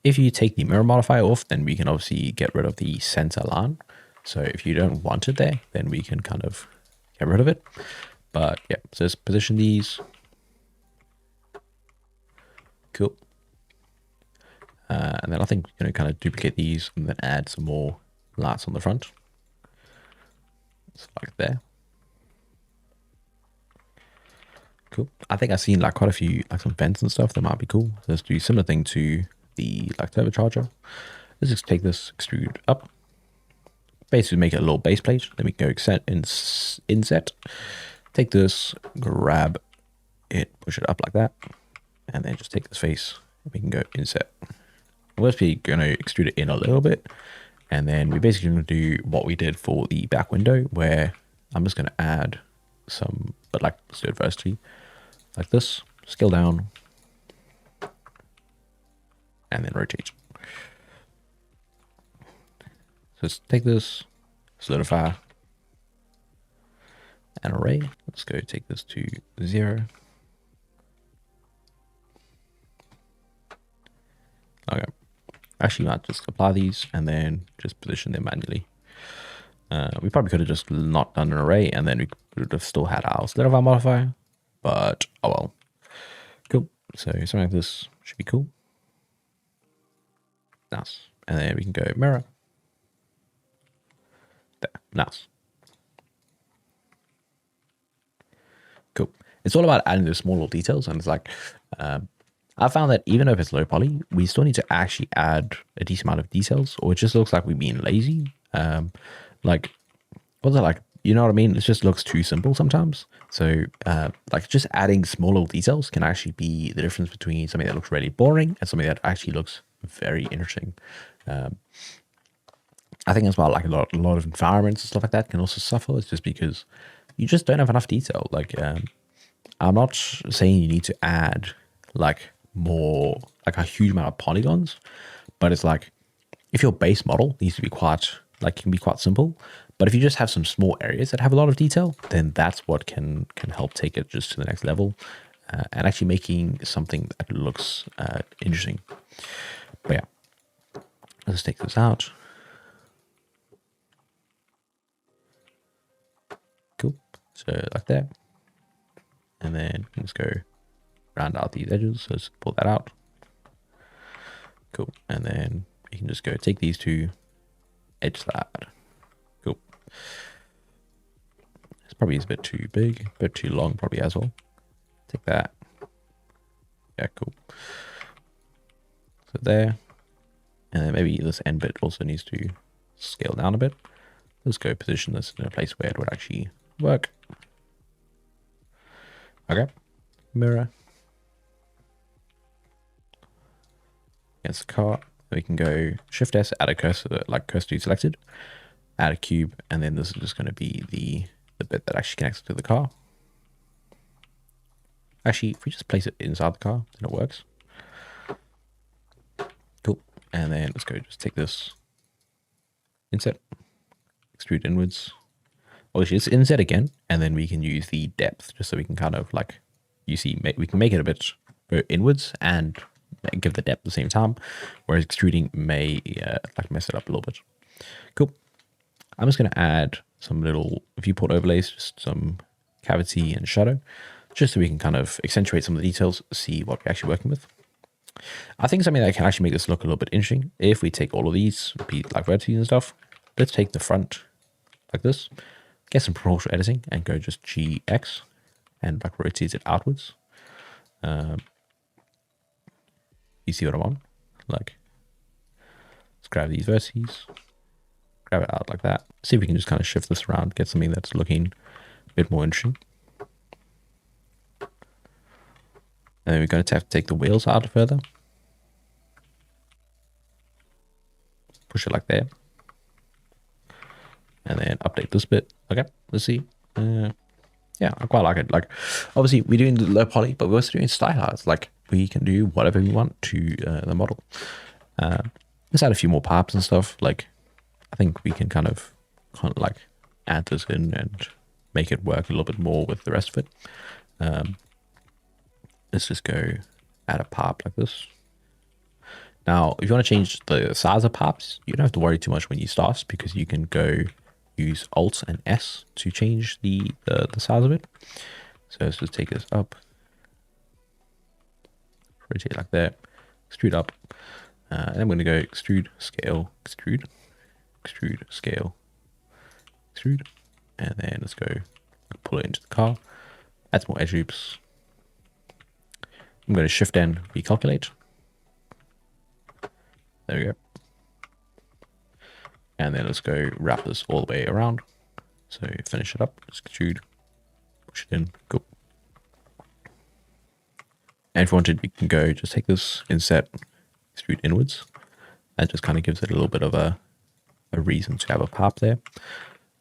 If you take the mirror modifier off, then we can obviously get rid of the center line. So if you don't want it there, then we can kind of get rid of it. But yeah, so let's position these. Cool. And then I think we're going to kind of duplicate these and then add some more lights on the front. It's like there. Cool. I think I've seen like quite a few like some vents and stuff that might be cool. So let's do a similar thing to the like turbocharger. Let's just take this, extrude up. Basically make it a little base plate. Then we can go inset. Take this, grab it, push it up like that. And then just take this face. And we can go inset. We're just going to extrude it in a little bit. And then we're basically going to do what we did for the back window, where I'm just going to add some, but like let's do it vertically, like this, scale down, and then rotate. So let's take this, solidify, an array. Let's go take this to 0. Okay. Actually, might just apply these and then just position them manually. We probably could have just not done an array and then we would have still had our solidify modifier, but oh well. Cool. So something like this should be cool. Nice. And then we can go mirror. There. Nice. Cool. It's all about adding those small little details, and it's like I found that even if it's low poly, we still need to actually add a decent amount of details, or it just looks like we're being lazy. Like, what's it like? You know what I mean? It just looks too simple sometimes. So, like, just adding small little details can actually be the difference between something that looks really boring and something that actually looks very interesting. I think as well, like a lot of environments and stuff like that can also suffer. It's just because you just don't have enough detail. Like, I'm not saying you need to add like more, like a huge amount of polygons, but it's like if your base model needs to be quite, like, can be quite simple, but if you just have some small areas that have a lot of detail, then that's what can help take it just to the next level, and actually making something that looks interesting. But yeah, let's take this out. So like that. And then let's go round out these edges. So let's pull that out. Cool. And then you can just go take these two, edge slide. Cool. This probably is a bit too big, a bit too long probably as well. Take that. Yeah, cool. So there. And then maybe this end bit also needs to scale down a bit. Let's go position this in a place where it would actually work. Okay. Mirror. Against the car. We can go Shift S, add a cursor, like cursor to selected, add a cube, and then this is just going to be the bit that actually connects to the car. Actually, if we just place it inside the car, then it works. Cool. And then let's go just take this inset, extrude inwards. Well, it's inset again, and then we can use the depth just so we can kind of like, you see, we can make it a bit go inwards and give the depth at the same time, whereas extruding may like mess it up a little bit. Cool. I'm just going to add some little viewport overlays, just some cavity and shadow, just so we can kind of accentuate some of the details, see what we're actually working with. I think something that can actually make this look a little bit interesting, if we take all of these, be like vertices and stuff, let's take the front like this, get some proportional editing and go just GX and like rotate it outwards. You see what I'm on? Like, let's grab these vertices, grab it out like that. See if we can just kind of shift this around, get something that's looking a bit more interesting. And then we're going to have to take the wheels out further. Push it like there. And then update this bit. Okay, let's see. Yeah, I quite like it. Like, obviously, we're doing the low poly, but we're also doing stylized. Like, we can do whatever we want to the model. Let's add a few more pipes and stuff. Like, I think we can kind of like add this in and make it work a little bit more with the rest of it. Let's just go add a pipe like this. Now, if you want to change the size of pipes, you don't have to worry too much when you start, because you can go use Alt and S to change the size of it. So let's just take this up, rotate like that, extrude up, and then I'm going to go extrude, scale, extrude, extrude, scale, extrude, and then let's go pull it into the car, add some more edge loops. I'm going to Shift N, recalculate. There we go. And then let's go wrap this all the way around. So finish it up, just extrude, push it in, go. And if you wanted, you can go just take this inset, extrude inwards. That just kind of gives it a little bit of a reason to have a pipe there.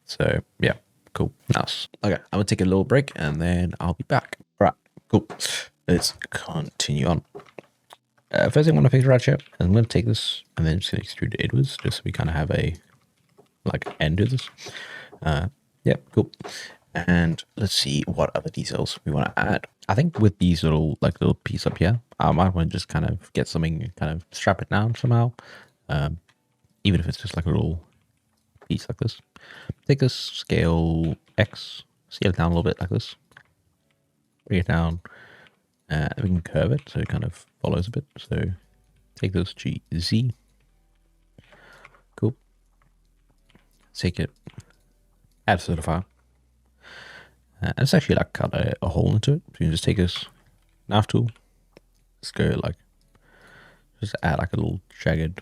So yeah, cool, nice. Okay, I'm gonna take a little break and then I'll be back. Right, cool. Let's continue on. First thing I want to figure out here, I'm going to take this and then just extrude it inwards, just so we kind of have a like end to this. Yeah, cool. And let's see what other details we want to add. I think with these little piece up here, I might want to just kind of get something, kind of strap it down somehow. Even if it's just like a little piece like this. Take this, scale X, scale it down a little bit like this. Bring it down. We can curve it so it kind of follows a bit. So take this GZ. Cool. Take it, add certify. And it's actually like cut a hole into it. So you can just take this nav tool. Let's go like, just add like a little jagged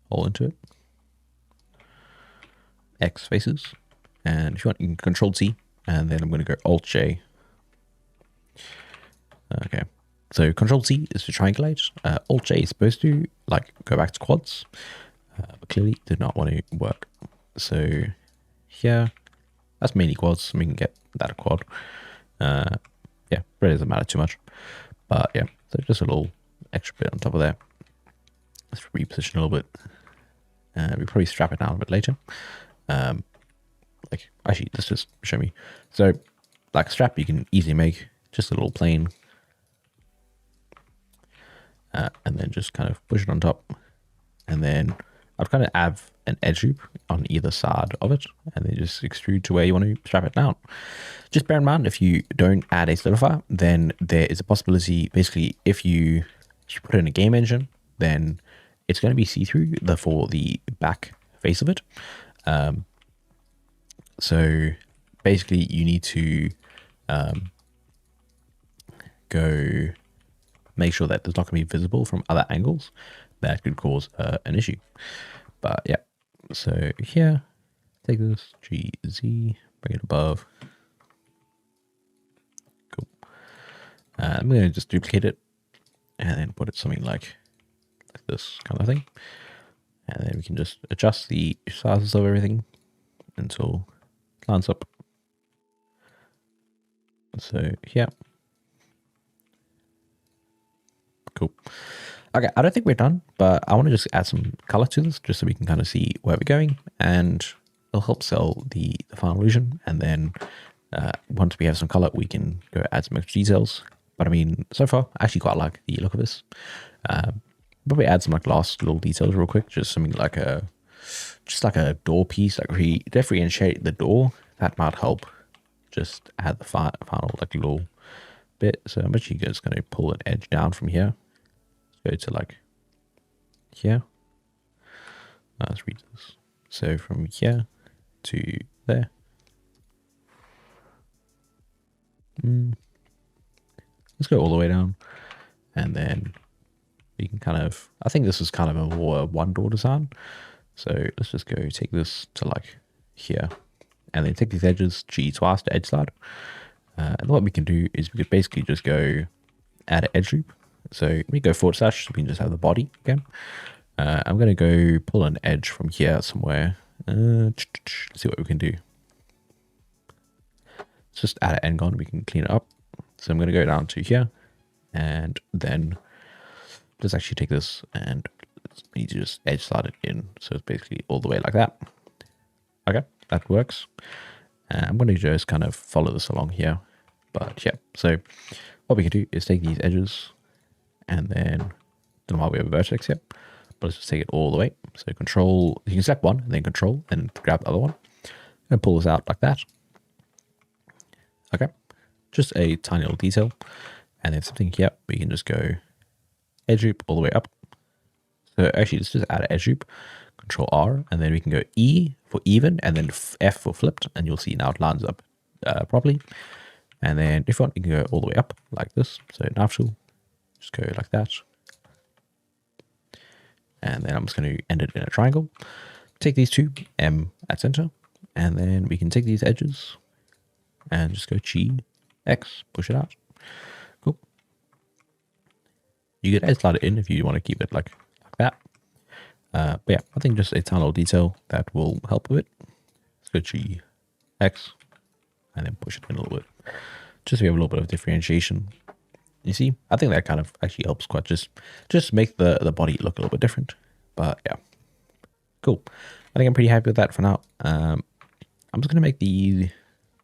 hole into it. X faces. And if you want, you can Control T. And then I'm going to go Alt J. Okay, so Control C is to triangulate. Alt J is supposed to like go back to quads, but clearly did not want to work. So here, that's mainly quads. We can get that a quad. Yeah, really doesn't matter too much. But yeah, so just a little extra bit on top of there. Let's reposition a little bit. We probably strap it down a bit later. Like actually, let's just show me. So like strap, you can easily make just a little plane. And then just kind of push it on top and then I'd kind of have an edge loop on either side of it and then just extrude to where you want to strap it down. Just bear in mind, if you don't add a solidifier, then there is a possibility, basically, if you put in a game engine, then it's going to be see-through for the back face of it. So basically you need to go make sure that there's not going to be visible from other angles that could cause an issue. But yeah, so here, take this GZ, bring it above. Cool. I'm going to just duplicate it and then put it something like this kind of thing. And then we can just adjust the sizes of everything until it lines up. So yeah. Cool. Okay, I don't think we're done, but I want to just add some color to this just so we can kind of see where we're going, and it'll help sell the final illusion. And then once we have some color, we can go add some extra details. But I mean, so far, I actually quite like the look of this. Probably add some like last little details real quick, just something like just like a door piece, like differentiate the door. That might help. Just add the final like little bit. So I'm actually just going to pull an edge down from here. Go to like here. Let's read this. So from here to there. Let's go all the way down, and then you can kind of, I think this is kind of a more one door design. So let's just go take this to like here, and then take these edges, G twice to edge slide. And what we can do is we could basically just go add an edge loop. So we go / so we can just have the body again. I'm going to go pull an edge from here somewhere. Let's see what we can do. Let's just add an Ngon. We can clean it up. So I'm going to go down to here, and then let's actually take this and we need to just edge slide it in. So it's basically all the way like that. Okay, that works. I'm going to just kind of follow this along here. But yeah, so what we can do is take these edges, and then, don't know why we have a vertex here, but let's just take it all the way. So control, you can select one, and then control, and grab the other one, and pull this out like that. Okay, just a tiny little detail. And then something here, we can just go edge loop all the way up. So actually, let's just add an edge loop, control R, and then we can go E for even, and then F for flipped, and you'll see now it lines up properly. And then if you want, you can go all the way up like this. So knife tool, just go like that. And then I'm just going to end it in a triangle. Take these two, M at center, and then we can take these edges and just go G, X, push it out. Cool. You could edge slide it in if you want to keep it like that. But yeah, I think just a tiny little detail that will help with it. Let's go G, X, and then push it in a little bit. Just so we have a little bit of differentiation. You see, I think that kind of actually helps quite just make the body look a little bit different. But yeah, cool. I think I'm pretty happy with that for now. I'm just going to make the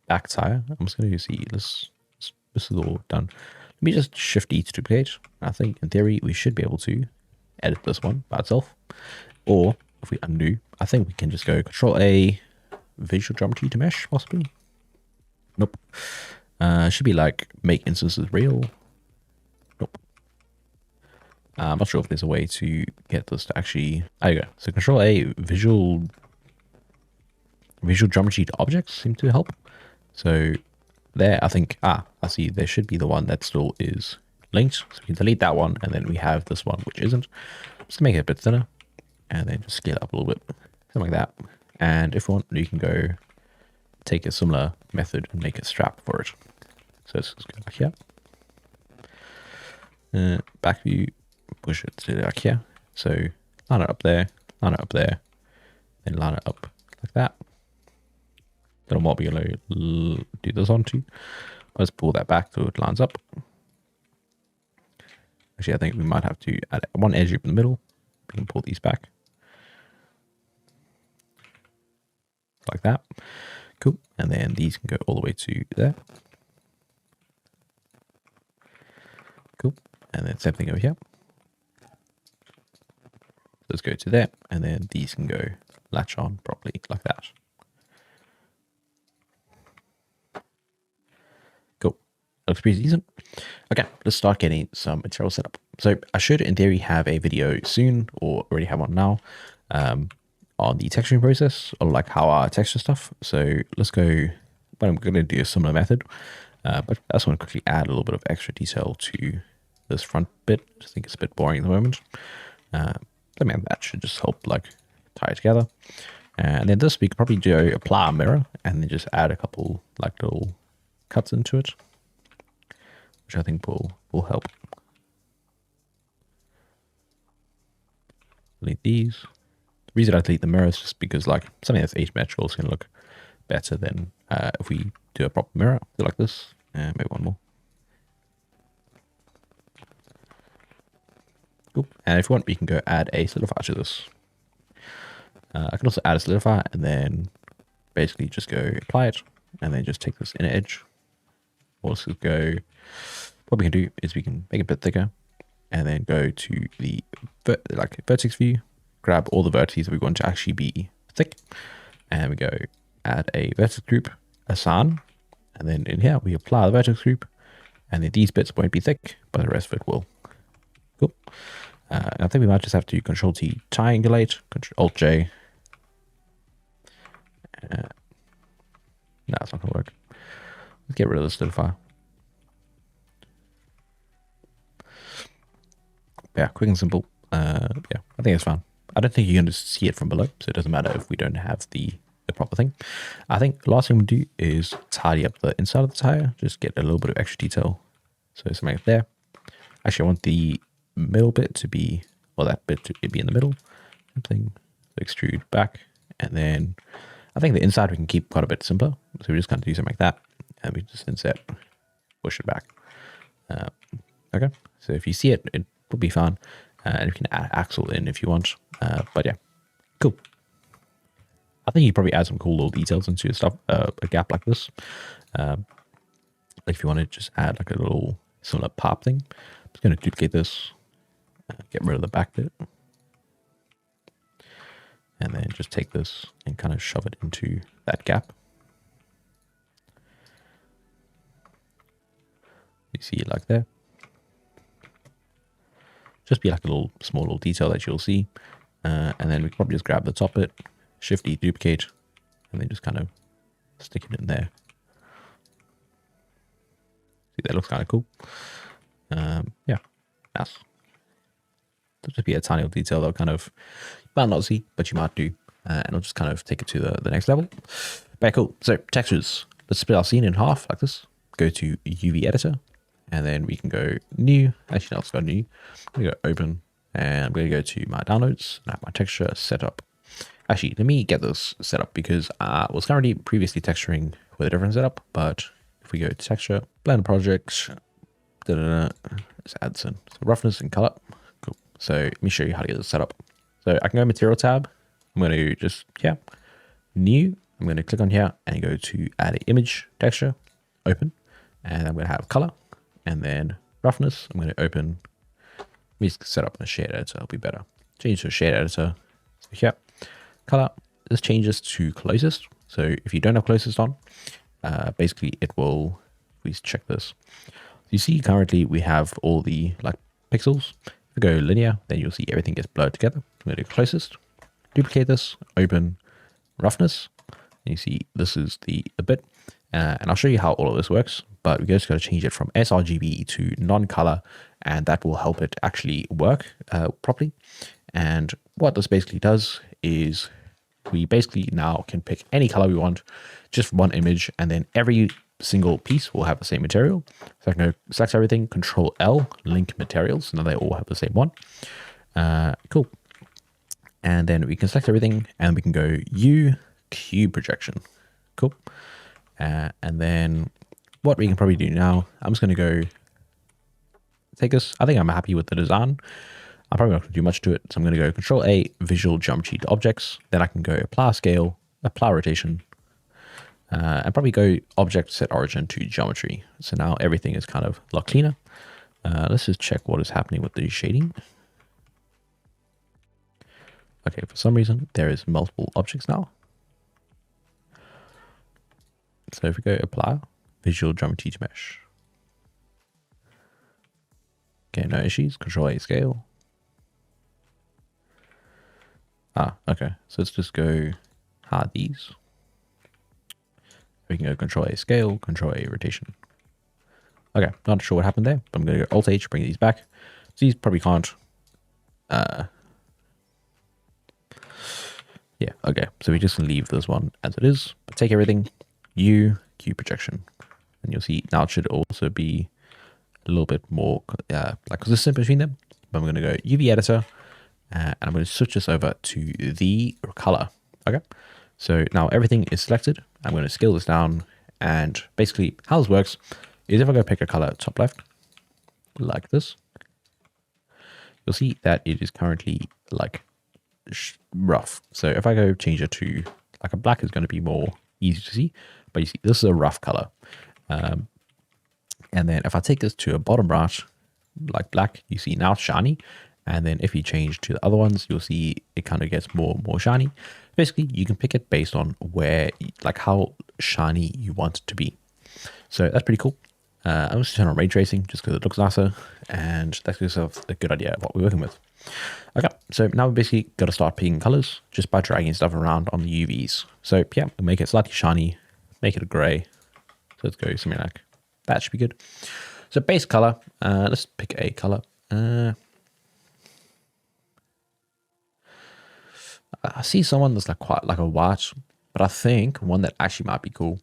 back tire. I'm just going to see, this is all done. Let me just shift E to duplicate. I think in theory, we should be able to edit this one by itself. Or if we undo, I think we can just go Control A, visual geometry to mesh, possibly. Nope. Should be like make instances real. Nope. I'm not sure if there's a way to get this to actually. There you go. So Control A, visual geometry to objects seem to help. So there, I think. I see. There should be the one that still is linked. So we can delete that one, and then we have this one which isn't. Just to make it a bit thinner, and then just scale it up a little bit, something like that. And if you want, you can go take a similar method and make a strap for it. So let's just go back here. Back view, push it to like here. So line it up there, then line it up like that. Don't know what we're going to do this onto. Let's pull that back so it lines up. Actually, I think we might have to add one edge loop in the middle. We can pull these back. Like that. Cool. And then these can go all the way to there. Cool. And then same thing over here. let's go to there, and then these can go latch on properly like that. Cool. Looks pretty decent. Okay, let's start getting some material set up. So I should, in theory, have a video soon, or already have one now, on the texturing process, or like how I texture stuff. So let's go. But I'm going to do a similar method, but I just want to quickly add a little bit of extra detail to this front bit. I think it's a bit boring at the moment. I mean, that should just help like tie it together. And then this, we could probably do apply a mirror and then just add a couple like little cuts into it, which I think will help. Delete these. The reason I delete the mirror is just because like something that's asymmetrical is going to look better than if we do a proper mirror like this. And maybe one more. Cool. And if you want, we can go add a solidifier to this. I can also add a solidifier and then basically just go apply it and then just take this inner edge. Also go, what we can do is we can make it a bit thicker and then go to the vertex view, grab all the vertices that we want to actually be thick, and we go add a vertex group, assign, and then in here we apply the vertex group, and then these bits won't be thick, but the rest of it will. Cool. I think we might just have to Control T triangulate, Alt J. No, it's not gonna work. Let's get rid of the solidifier. Yeah, quick and simple. Yeah, I think it's fine. I don't think you're going to see it from below, so it doesn't matter if we don't have the proper thing. I think the last thing we do is tidy up the inside of the tire, just get a little bit of extra detail. So something like there. Actually, I want the middle bit to be, or that bit to be in the middle. Something extrude back, and then I think the inside we can keep quite a bit simpler. So we just kind of do something like that, and we just insert, push it back. Okay, so if you see it, it will be fine, and you can add axle in if you want. But yeah, cool. I think you probably add some cool little details into your stuff. A gap like this, like if you want to just add like a little similar pop thing. I'm just going to duplicate this, get rid of the back bit, and then just take this and kind of shove it into that gap. You see it like there. Just be like a little small little detail that you'll see, and then we can probably just grab the top bit, Shift D, duplicate, and then just kind of stick it in there. See, that looks kind of cool. Yeah, nice. It'll just be a tiny little detail that kind of you might not see, but you might do, and it'll just kind of take it to the next level. Very cool. So textures. Let's split our scene in half like this. Go to UV editor, and then we can go new. Actually, no, let's go new. I'm going to go open, and I'm going to go to my downloads and have my texture set up. Actually, let me get this set up because I was currently previously texturing with a different setup. But if we go to texture, blend projects, let's add some roughness and color. Cool. So let me show you how to get this set up. So I can go material tab. I'm going to just, new. I'm going to click on here and go to add an image texture, open, and I'm going to have color and then roughness. I'm going to open. Let me just set up a shade editor. It'll be better. Change to a shade editor. So here, color. This changes to closest. So if you don't have closest on, basically it will. Please check this. You see currently we have all the like pixels. If we go linear, then you'll see everything gets blurred together. I'm going to do closest. Duplicate this. Open roughness. And you see this is the bit. And I'll show you how all of this works, but we just got to change it from sRGB to non-color, and that will help it actually work properly. And what this basically does is we basically now can pick any color we want just from one image, and then every single piece will have the same material. So I can go select everything, Control L, link materials, so now they all have the same one. Cool. And then we can select everything, and we can go U, cube projection. Cool. And then what we can probably do now, I'm just going to go take this. I think I'm happy with the design. I'm probably not going to do much to it. So I'm going to go Control A, visual geometry to objects. Then I can go apply scale, apply rotation, and probably go object set origin to geometry. So now everything is kind of a lot cleaner. Let's just check what is happening with the shading. Okay, for some reason, there is multiple objects now. So if we go apply, visual geometry to mesh. Okay, no issues, control A scale. Okay, so let's just go hard these. We can go control A scale, control A rotation. Okay, not sure what happened there, but I'm going to go Alt H, bring these back. So these probably can't. Yeah, okay. So we just leave this one as it is, but take everything, U, Q projection. And you'll see now it should also be a little bit more like consistent between them. But I'm going to go UV editor, and I'm going to switch this over to the color. Okay, so now everything is selected. I'm going to scale this down, and basically how this works is if I go pick a color top left, like this, you'll see that it is currently like rough. So if I go change it to like a black, is going to be more easy to see, but you see this is a rough color. And then if I take this to a bottom right, like black, you see now it's shiny. And then if you change to the other ones, you'll see it kind of gets more and more shiny. Basically, you can pick it based on where, like how shiny you want it to be. So that's pretty cool. I'm just turn on ray tracing just because it looks nicer, and that gives us a good idea of what we're working with. Okay, so now we basically got to start picking colors just by dragging stuff around on the UVs. So yeah, we'll make it slightly shiny, make it a gray. So let's go something like that should be good. So base color, let's pick a color. I see someone that's like quite like a white, but I think one that actually might be cool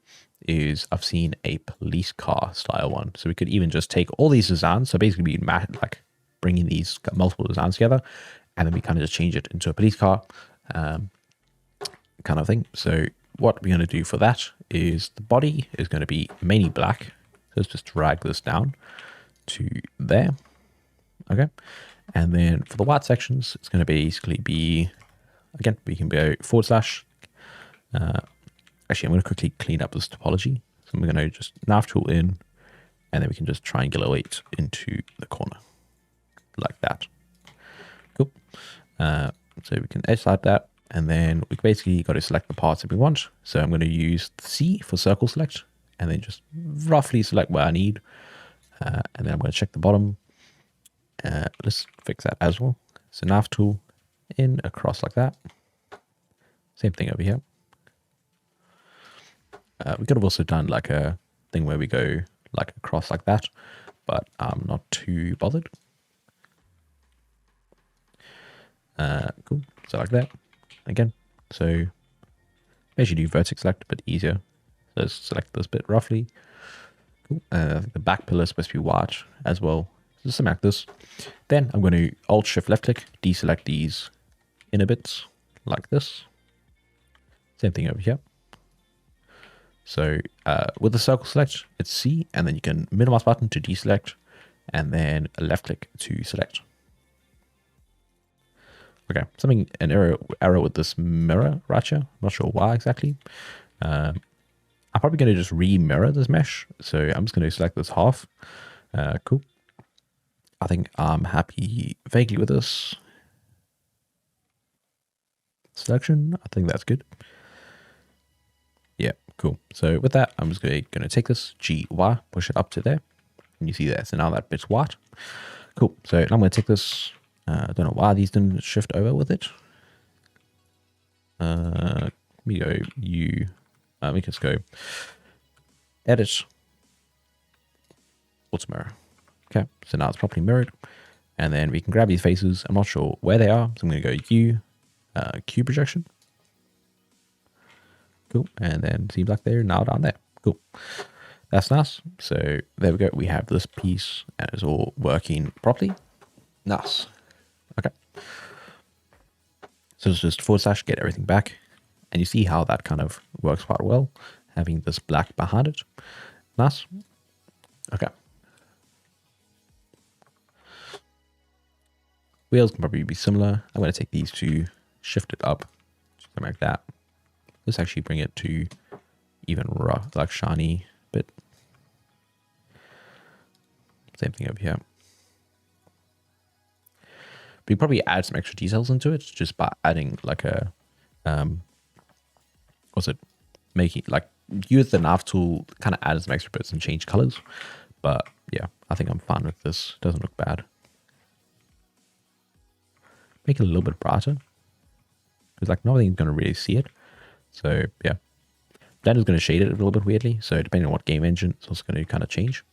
is I've seen a police car style one. So we could even just take all these designs. So basically be like bringing these multiple designs together, and then we kind of just change it into a police car kind of thing. So what we're going to do for that is the body is going to be mainly black. So let's just drag this down to there. Okay. And then for the white sections, it's going to basically be, again, we can go /. Actually, I'm going to quickly clean up this topology. So I'm going to just nav tool in, and then we can just triangulate into the corner like that. Cool. So we can edge slide that, and then we basically got to select the parts that we want. So I'm going to use C for circle select, and then just roughly select where I need. And then I'm going to check the bottom. Let's fix that as well. So nav tool in across like that. Same thing over here. We could have also done like a thing where we go like across like that, but I'm not too bothered. Cool. So like that again. So basically do vertex select, but easier. So let's select this bit roughly. Cool. The back pillar is supposed to be white as well. Just something like this. Then I'm going to Alt Shift left click, deselect these inner bits like this. Same thing over here. So with the circle select, it's C, and then you can minimize button to deselect, and then a left click to select. Okay, an error with this mirror right here. I'm not sure why exactly. I'm probably going to just re-mirror this mesh. So I'm just going to select this half. Cool. I think I'm happy vaguely with this selection. I think that's good. Yeah, cool. So with that, I'm just going to take this GY, push it up to there. And you see there. So now that bit's white. Cool. So now I'm going to take this. I don't know why these didn't shift over with it. We go U. We can just go edit auto mirror. Okay, so now it's properly mirrored. And then we can grab these faces. I'm not sure where they are. So I'm going to go U, Q projection. Cool. And then seems like they're now down there. Cool. That's nice. So there we go. We have this piece and it's all working properly. Nice. Okay. So it's just /, get everything back. And you see how that kind of works quite well, having this black behind it. Nice. Okay. Wheels can probably be similar. I'm going to take these two, shift it up, something like that. Let's actually bring it to even rough, like shiny bit. Same thing over here. we probably add some extra details into it just by adding like a, making like use the nav tool, kind of add some extra bits and change colors. But yeah, I think I'm fine with this. Doesn't look bad. Make it a little bit brighter because like nobody's going to really see it. So yeah, Blender's going to shade it a little bit weirdly. So depending on what game engine, it's also going to kind of change.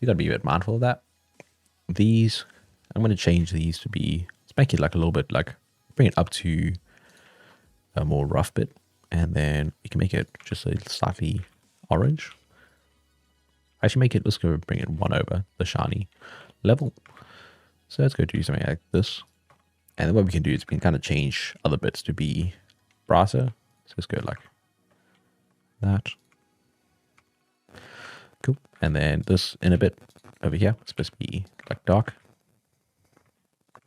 You got to be a bit mindful of that. These, I'm going to change these to be, let's make it like a little bit like, bring it up to a more rough bit. And then we can make it just a slightly orange. Actually make it, let's go bring it 1 over the shiny level. So let's go do something like this. And then what we can do is we can kind of change other bits to be brighter. So let's go like that. Cool. And then this in a bit over here, it's supposed to be like dark.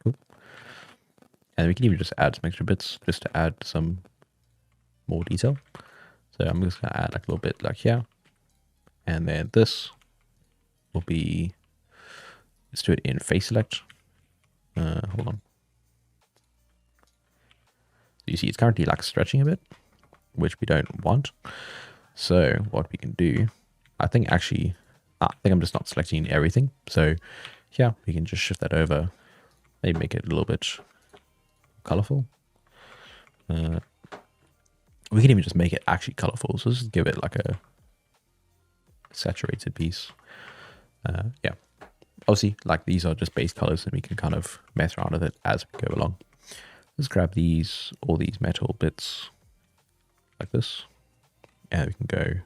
Cool. And we can even just add some extra bits just to add some more detail. So I'm just going to add like a little bit like here. And then this will be, let's do it in face select. Hold on. You see it's currently like stretching a bit, which we don't want. So what we can do, I think I'm just not selecting everything. So yeah, we can just shift that over, maybe make it a little bit colorful. We can even just make it actually colorful. So let's just give it like a saturated piece. Yeah, obviously like these are just base colors and we can kind of mess around with it as we go along. Let's grab all these metal bits like this, and we can go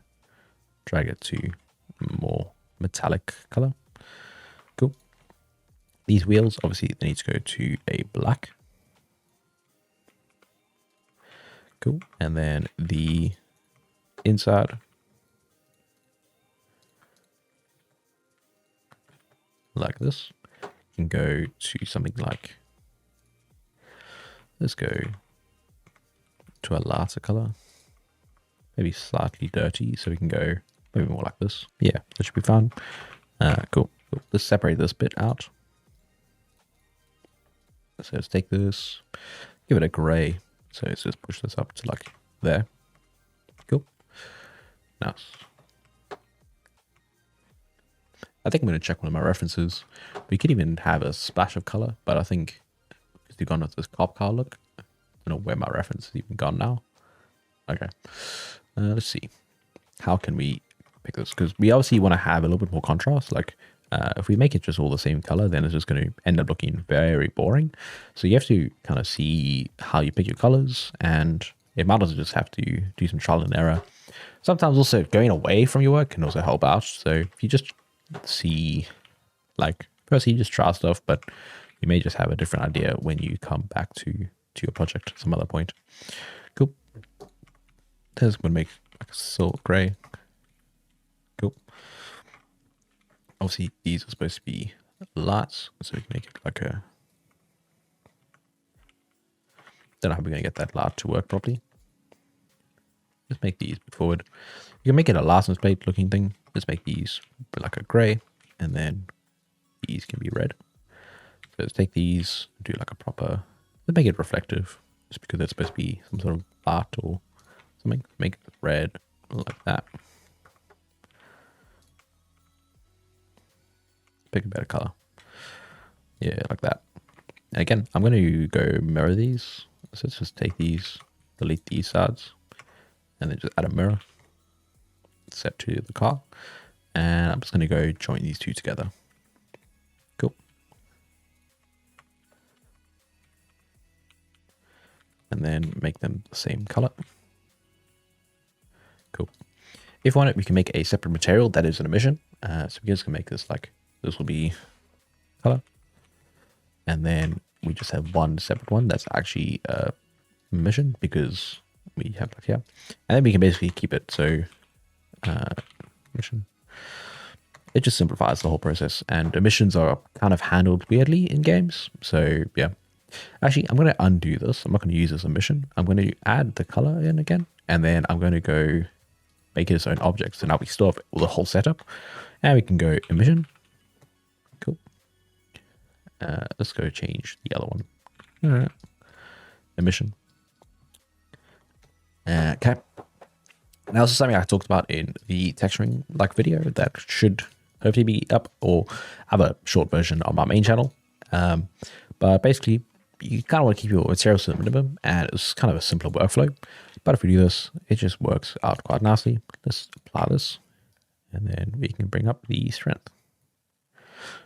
drag it to more metallic color. Cool. These wheels, obviously they need to go to a black. Cool. And then the inside, like this, can go to something like, let's go to a lighter color, maybe slightly dirty, so we can go maybe more like this. Yeah, that should be fun. Cool. Let's separate this bit out. So let's take this, give it a gray. So let's just push this up to like there. Cool. Nice. I think I'm going to check one of my references. We could even have a splash of color, but I think because we've gone with this cop car look, I don't know where my reference has even gone now. Okay. Let's see. How can we pick this? Because we obviously want to have a little bit more contrast. Like if we make it just all the same color, then it's just going to end up looking very boring. So you have to kind of see how you pick your colors, and it might also just have to do some trial and error. Sometimes also going away from your work can also help out. So if you just see, like, first you just try stuff, but you may just have a different idea when you come back to your project at some other point. Cool. This would make like a silver gray. Cool. Obviously these are supposed to be lights, so we can make it like a, don't know how we're going to get that light to work properly. Let's make these forward. You can make it a license plate looking thing. Let's make these like a gray, and then these can be red. So let's take these, do like a proper, let's make it reflective, just because it's supposed to be some sort of art or something. Make it red like that. Pick a better color. Yeah, like that. And again, I'm going to go mirror these. So let's just take these, delete these sides, and then just add a mirror set to the car. And I'm just going to go join these two together. Cool. And then make them the same color. Cool. If we want it, we can make a separate material that is an emission. So we just can make this like, this will be color. And then we just have one separate one that's actually emission, because we have like here. And then we can basically keep it so emission. It just simplifies the whole process, and emissions are kind of handled weirdly in games. So yeah, actually I'm going to undo this. I'm not going to use this emission. I'm going to add the color in again, and then I'm going to go make it its own object. So now we still have the whole setup, and we can go emission. Cool. Let's go change the other one emission. Okay. Now this is something I talked about in the texturing video that should hopefully be up, or have a short version on my main channel. But basically, you kind of want to keep your materials to the minimum, and it's kind of a simpler workflow. But if we do this, it just works out quite nicely. Let's apply this, and then we can bring up the strength.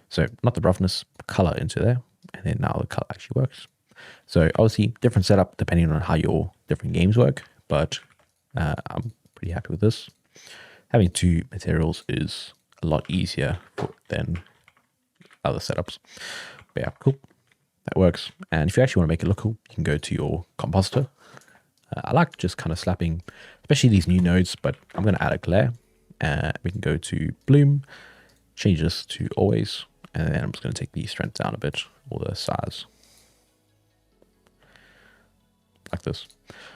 So not the roughness, color into there, and then now the color actually works. So obviously different setup depending on how your different games work, but I'm pretty happy with this. Having two materials is a lot easier than other setups. But yeah, cool. That works. And if you actually want to make it look cool, you can go to your compositor. I like just kind of slapping, especially these new nodes, but I'm going to add a glare. We can go to bloom, change this to always, and then I'm just going to take the strength down a bit, or the size. Like this.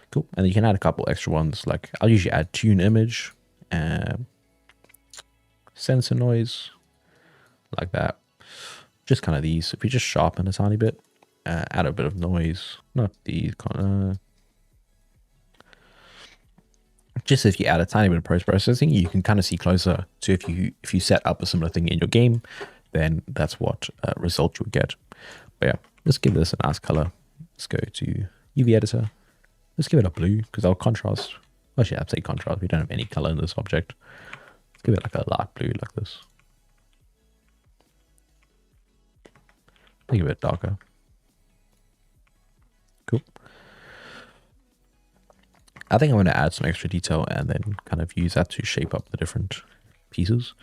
Cool. And then you can add a couple extra ones, like I'll usually add tune image, sensor noise, like that. Just kind of these. If you just sharpen a tiny bit, add a bit of noise, not these kind of. Just if you add a tiny bit of post-processing, you can kind of see closer to if you set up a similar thing in your game, then that's what result you would get. But yeah, let's give this a nice color. Let's go to UV editor. Let's give it a blue because our contrast. Actually, I'd say contrast. We don't have any color in this object. Let's give it like a light blue, like this. Make it a bit darker. Cool. I think I'm going to add some extra detail and then kind of use that to shape up the different pieces,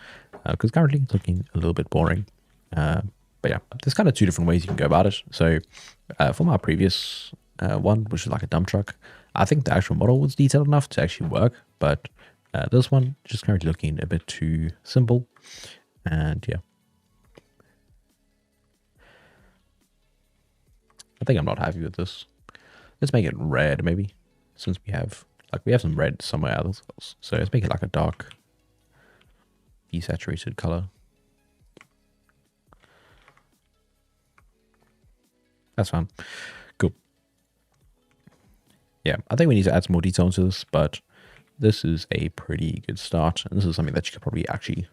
because currently it's looking a little bit boring. But yeah, there's kind of two different ways you can go about it. So for my previous one, which is like a dump truck, I think the actual model was detailed enough to actually work, but this one just currently looking a bit too simple. And yeah, I think I'm not happy with this. Let's make it red maybe, since we have some red somewhere else. So let's make it like a dark desaturated color. That's fine. Cool. Yeah, I think we need to add some more detail into this, but this is a pretty good start, and this is something that you could probably actually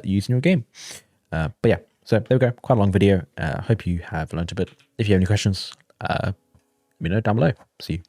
use in your game. But yeah, so there we go. Quite a long video. Hope you have learned a bit. If you have any questions, let me know down below. See you.